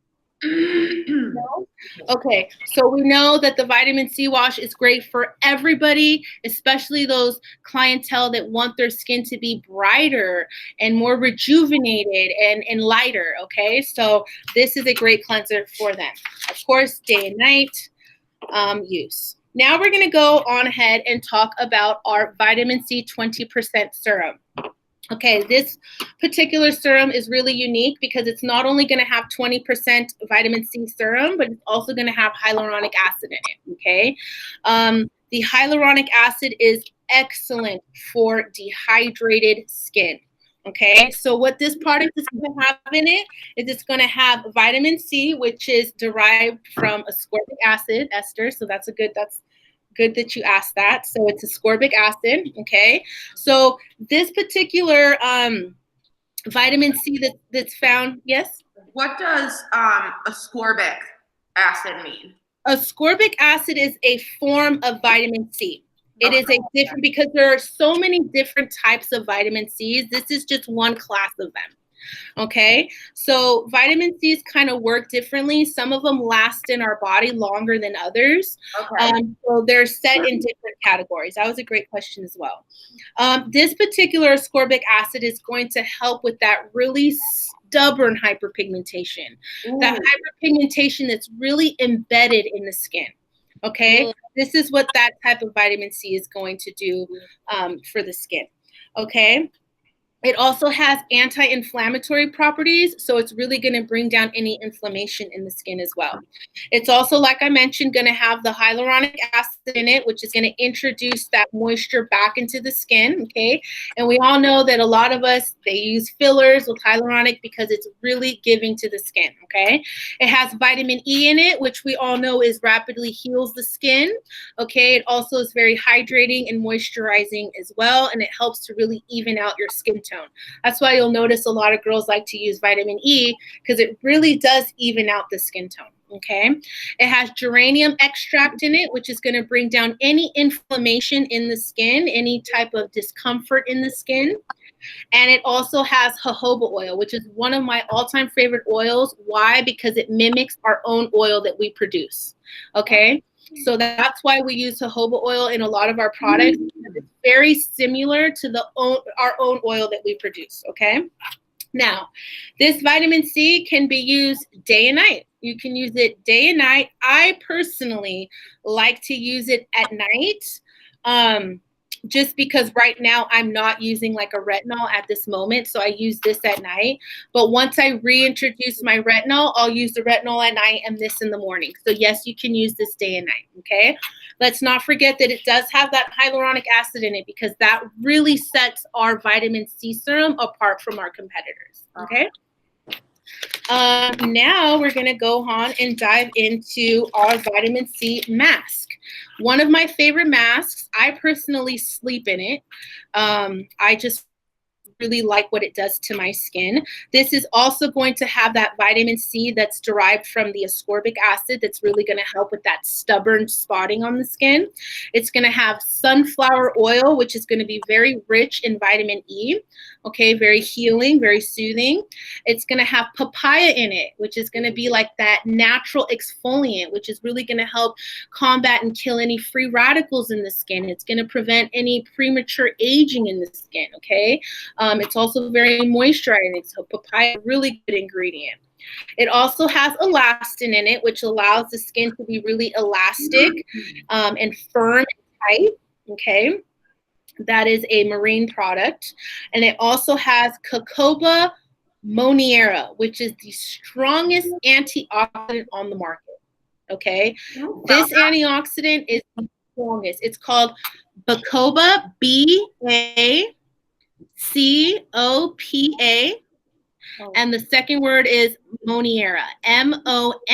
Speaker 1: No? Okay, so we know that the vitamin C wash is great for everybody, especially those clientele that want their skin to be brighter and more rejuvenated and lighter, okay? So this is a great cleanser for them. Of course, day and night use. Now we're going to go on ahead and talk about our vitamin C 20% serum. Okay, this particular serum is really unique because it's not only going to have 20% vitamin C serum, but it's also going to have hyaluronic acid in it, okay? The hyaluronic acid is excellent for dehydrated skin, okay? So what this product is going to have in it is it's going to have vitamin C, which is derived from ascorbic acid, Esther, so that's good that you asked that. So it's ascorbic acid, okay? So this particular vitamin C that's found, yes?
Speaker 2: What does ascorbic acid mean?
Speaker 1: Ascorbic acid is a form of vitamin C. It is a different, because there are so many different types of vitamin C's. This is just one class of them. Okay, so vitamin C's kind of work differently. Some of them last in our body longer than others.
Speaker 2: Okay.
Speaker 1: So they're set in different categories. That was a great question as well. This particular ascorbic acid is going to help with that really stubborn hyperpigmentation.
Speaker 2: Ooh.
Speaker 1: That hyperpigmentation that's really embedded in the skin. Okay, this is what that type of vitamin C is going to do for the skin. Okay. It also has anti-inflammatory properties, so it's really going to bring down any inflammation in the skin as well. It's also, like I mentioned, going to have the hyaluronic acid in it, which is going to introduce that moisture back into the skin, okay? And we all know that a lot of us, they use fillers with hyaluronic because it's really giving to the skin, okay? It has vitamin E in it, which we all know is rapidly heals the skin, okay? It also is very hydrating and moisturizing as well, and it helps to really even out your skin tone. That's why you'll notice a lot of girls like to use vitamin E, because it really does even out the skin tone, okay? It has geranium extract in it, which is going to bring down any inflammation in the skin, any type of discomfort in the skin. And it also has jojoba oil, which is one of my all-time favorite oils. Why? Because it mimics our own oil that we produce, okay? So that's why we use jojoba oil in a lot of our products. It's very similar to our own oil that we produce, okay? Now, this vitamin C can be used day and night. You can use it day and night. I personally like to use it at night, just because right now I'm not using like a retinol at this moment, so I use this at night. But once I reintroduce my retinol, I'll use the retinol at night and this in the morning. So yes, you can use this day and night, okay? Let's not forget that it does have that hyaluronic acid in it, because that really sets our vitamin C serum apart from our competitors, okay? Now we're going to go on and dive into our vitamin C mask. One of my favorite masks. I personally sleep in it. I just really like what it does to my skin. This is also going to have that vitamin C that's derived from the ascorbic acid that's really going to help with that stubborn spotting on the skin. It's going to have sunflower oil, which is going to be very rich in vitamin E. Okay, very healing, very soothing. It's going to have papaya in it, which is going to be like that natural exfoliant, which is really going to help combat and kill any free radicals in the skin. It's going to prevent any premature aging in the skin, okay? It's also very moisturizing, so papaya, really good ingredient. It also has elastin in it, which allows the skin to be really elastic and firm and tight, okay? That is a marine product. And it also has Jojoba moniera, which is the strongest antioxidant on the market, okay? This antioxidant is the strongest. It's called Bacopa, Bacopa. And the second word is moniera, Moniera.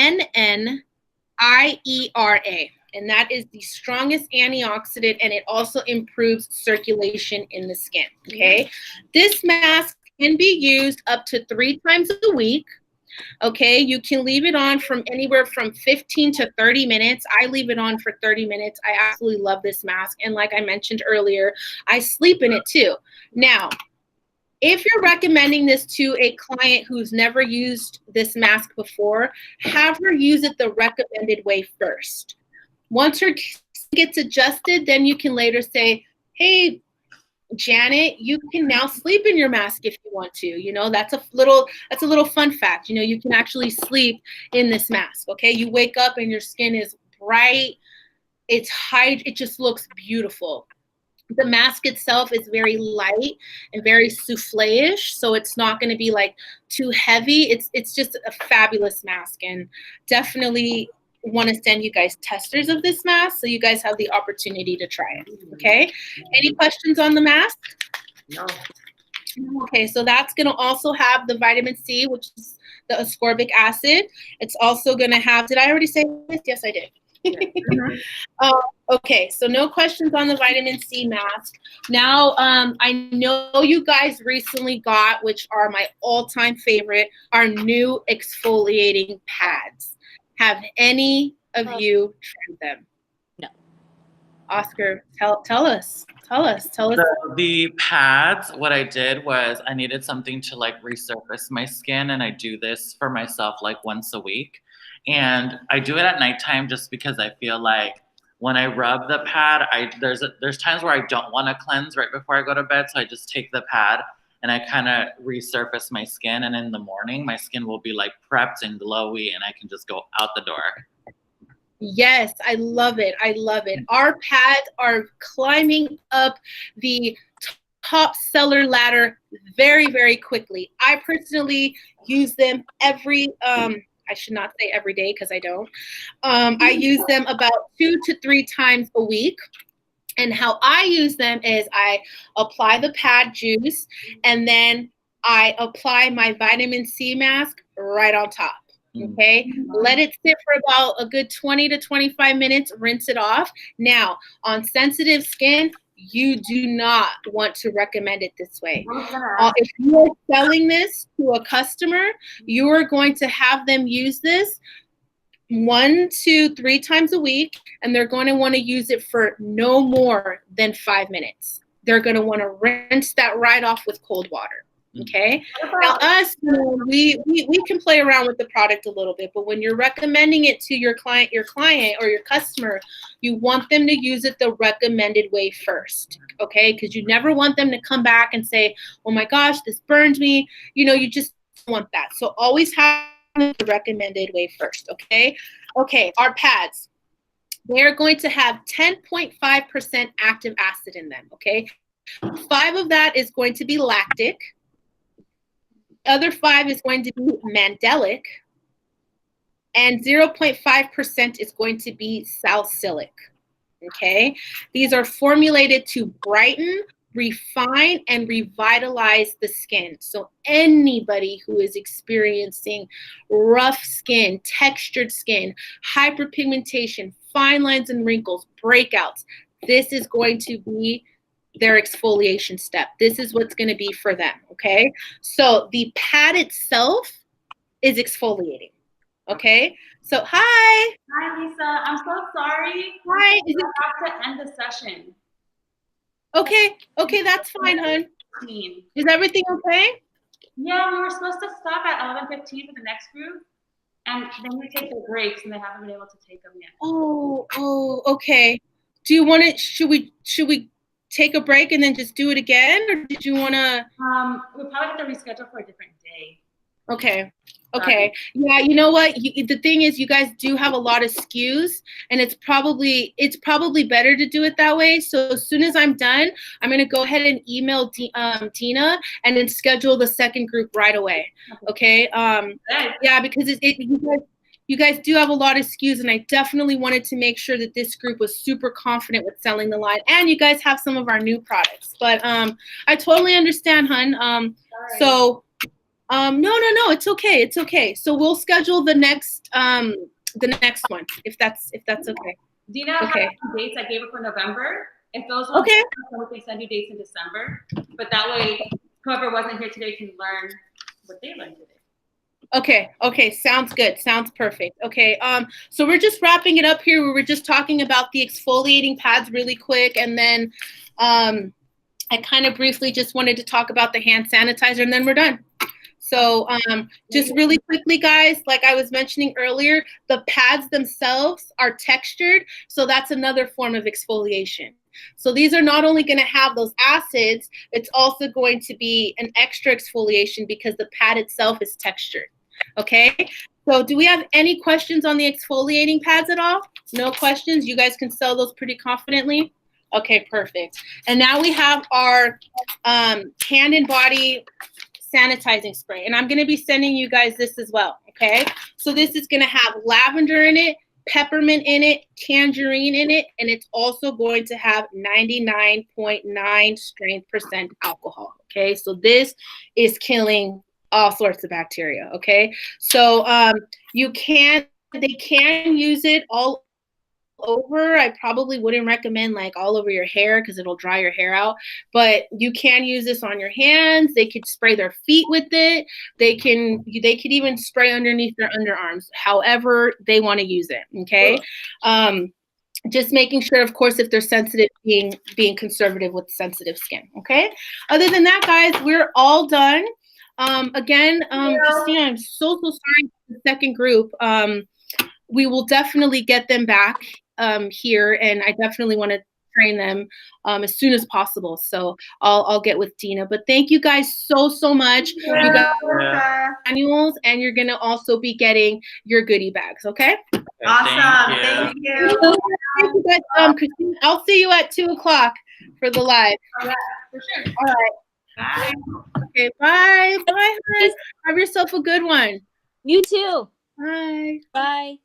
Speaker 1: And that is the strongest antioxidant, and it also improves circulation in the skin, okay? This mask can be used up to 3 times a week, okay? You can leave it on from anywhere from 15 to 30 minutes. I leave it on for 30 minutes. I absolutely love this mask, and like I mentioned earlier, I sleep in it too. Now, if you're recommending this to a client who's never used this mask before, have her use it the recommended way first. Once her skin gets adjusted, then you can later say, hey, Janet, you can now sleep in your mask if you want to. You know, that's a little fun fact. You know, you can actually sleep in this mask, okay? You wake up and your skin is bright. It's it just looks beautiful. The mask itself is very light and very souffle-ish, so it's not going to be like too heavy. It's just a fabulous mask, and definitely want to send you guys testers of this mask so you guys have the opportunity to try it, okay? Any questions on the mask?
Speaker 2: No.
Speaker 1: Okay, so that's going to also have the vitamin C, which is the ascorbic acid. It's also going to have, did I already say this? Yes, I did. Okay, so no questions on the vitamin C mask. Now, I know you guys recently got, which are my all-time favorite, our new exfoliating pads. Have any of you tried them?
Speaker 5: No.
Speaker 1: Oscar, tell us.
Speaker 4: The pads, what I did was I needed something to like resurface my skin, and I do this for myself like once a week. And I do it at nighttime just because I feel like when I rub the pad, there's times where I don't want to cleanse right before I go to bed, so I just take the pad and I kind of resurface my skin, and in the morning my skin will be like prepped and glowy, and I can just go out the door.
Speaker 1: Yes, I love it. I love it. Our pads are climbing up the top seller ladder very, very quickly. I personally use them every, I should not say every day because I don't. I use them about 2 to 3 times a week. And how I use them is I apply the pad juice and then I apply my vitamin C mask right on top. Okay, let it sit for about a good 20 to 25 minutes, rinse it off. Now, on sensitive skin, you do not want to recommend it this way. If you are selling this to a customer, you are going to have them use this 1 to 3 times a week, and they're going to want to use it for no more than 5 minutes. They're going to want to rinse that right off with cold water. Okay. Now us, we can play around with the product a little bit, but when you're recommending it to your client or your customer, you want them to use it the recommended way first. Okay. Because you never want them to come back and say, oh my gosh, this burned me. You just want that. So always have the recommended way first. Okay. Okay. Our pads, they're going to have 10.5% active acid in them. Okay. 5 of that is going to be lactic. Other 5 is going to be mandelic, and 0.5% is going to be salicylic. Okay, these are formulated to brighten, refine, and revitalize the skin. So anybody who is experiencing rough skin, textured skin, hyperpigmentation, fine lines and wrinkles, breakouts, this is going to be their exfoliation step. This is what's going to be for them. Okay. So the pad itself is exfoliating. Okay. So hi.
Speaker 6: Hi, Lisa. I'm so sorry.
Speaker 1: Hi.
Speaker 6: I have to end the session.
Speaker 1: Okay. Okay. That's fine, hon. Is everything okay?
Speaker 6: Yeah, we were supposed to stop at 11:15 for the next group, and then we take the breaks, and they haven't been able to take them yet.
Speaker 1: Oh, okay. Do you want to? Should we take a break and then just do it again, or did you want to?
Speaker 6: We'll probably have to reschedule for a different day.
Speaker 1: Okay. Okay. Yeah. You know what? The thing is, you guys do have a lot of SKUs, and it's probably better to do it that way. So as soon as I'm done, I'm gonna go ahead and email Tina and then schedule the second group right away. Okay. Yeah, because you guys do have a lot of SKUs, and I definitely wanted to make sure that this group was super confident with selling the line, and you guys have some of our new products. But I totally understand, hun. So no, it's okay. It's okay. So we'll schedule the next one if that's okay.
Speaker 6: Dina has some dates I gave her for November. If those ones we can send you dates in December. But that way, whoever wasn't here today can learn what they learned today.
Speaker 1: Okay, sounds good. Sounds perfect. Okay, so we're just wrapping it up here. We were just talking about the exfoliating pads really quick, and then I kind of briefly just wanted to talk about the hand sanitizer, and then we're done. So just really quickly, guys, like I was mentioning earlier, the pads themselves are textured, so that's another form of exfoliation. So these are not only going to have those acids, it's also going to be an extra exfoliation because the pad itself is textured. Okay, so do we have any questions on the exfoliating pads at all? No questions? You guys can sell those pretty confidently? Okay, perfect. And now we have our hand and body sanitizing spray, and I'm going to be sending you guys this as well. Okay, so this is going to have lavender in it, peppermint in it, tangerine in it, and it's also going to have 99.9 strength % alcohol. Okay, so this is killing all sorts of bacteria. Okay, so they can use it all over. I probably wouldn't recommend like all over your hair because it'll dry your hair out, but you can use this on your hands. They could spray their feet with it. They could even spray underneath their underarms, however they want to use it. Okay. Just making sure, of course, if they're sensitive, being conservative with sensitive skin. Okay. Other than that, guys, we're all done. Again, Christina, I'm so sorry for the second group. We will definitely get them back here, and I definitely want to train them as soon as possible. So I'll get with Dina. But thank you guys so much. You got annuals, and you're gonna also be getting your goodie bags. Okay.
Speaker 2: Awesome. Thank you.
Speaker 1: Thank you guys. Christina, I'll see you at 2:00. for the live.
Speaker 6: Oh, yeah, for sure.
Speaker 1: All right.
Speaker 6: Bye.
Speaker 1: Okay, bye. Bye, hon. Have yourself a good one.
Speaker 5: You too.
Speaker 1: Bye.
Speaker 5: Bye.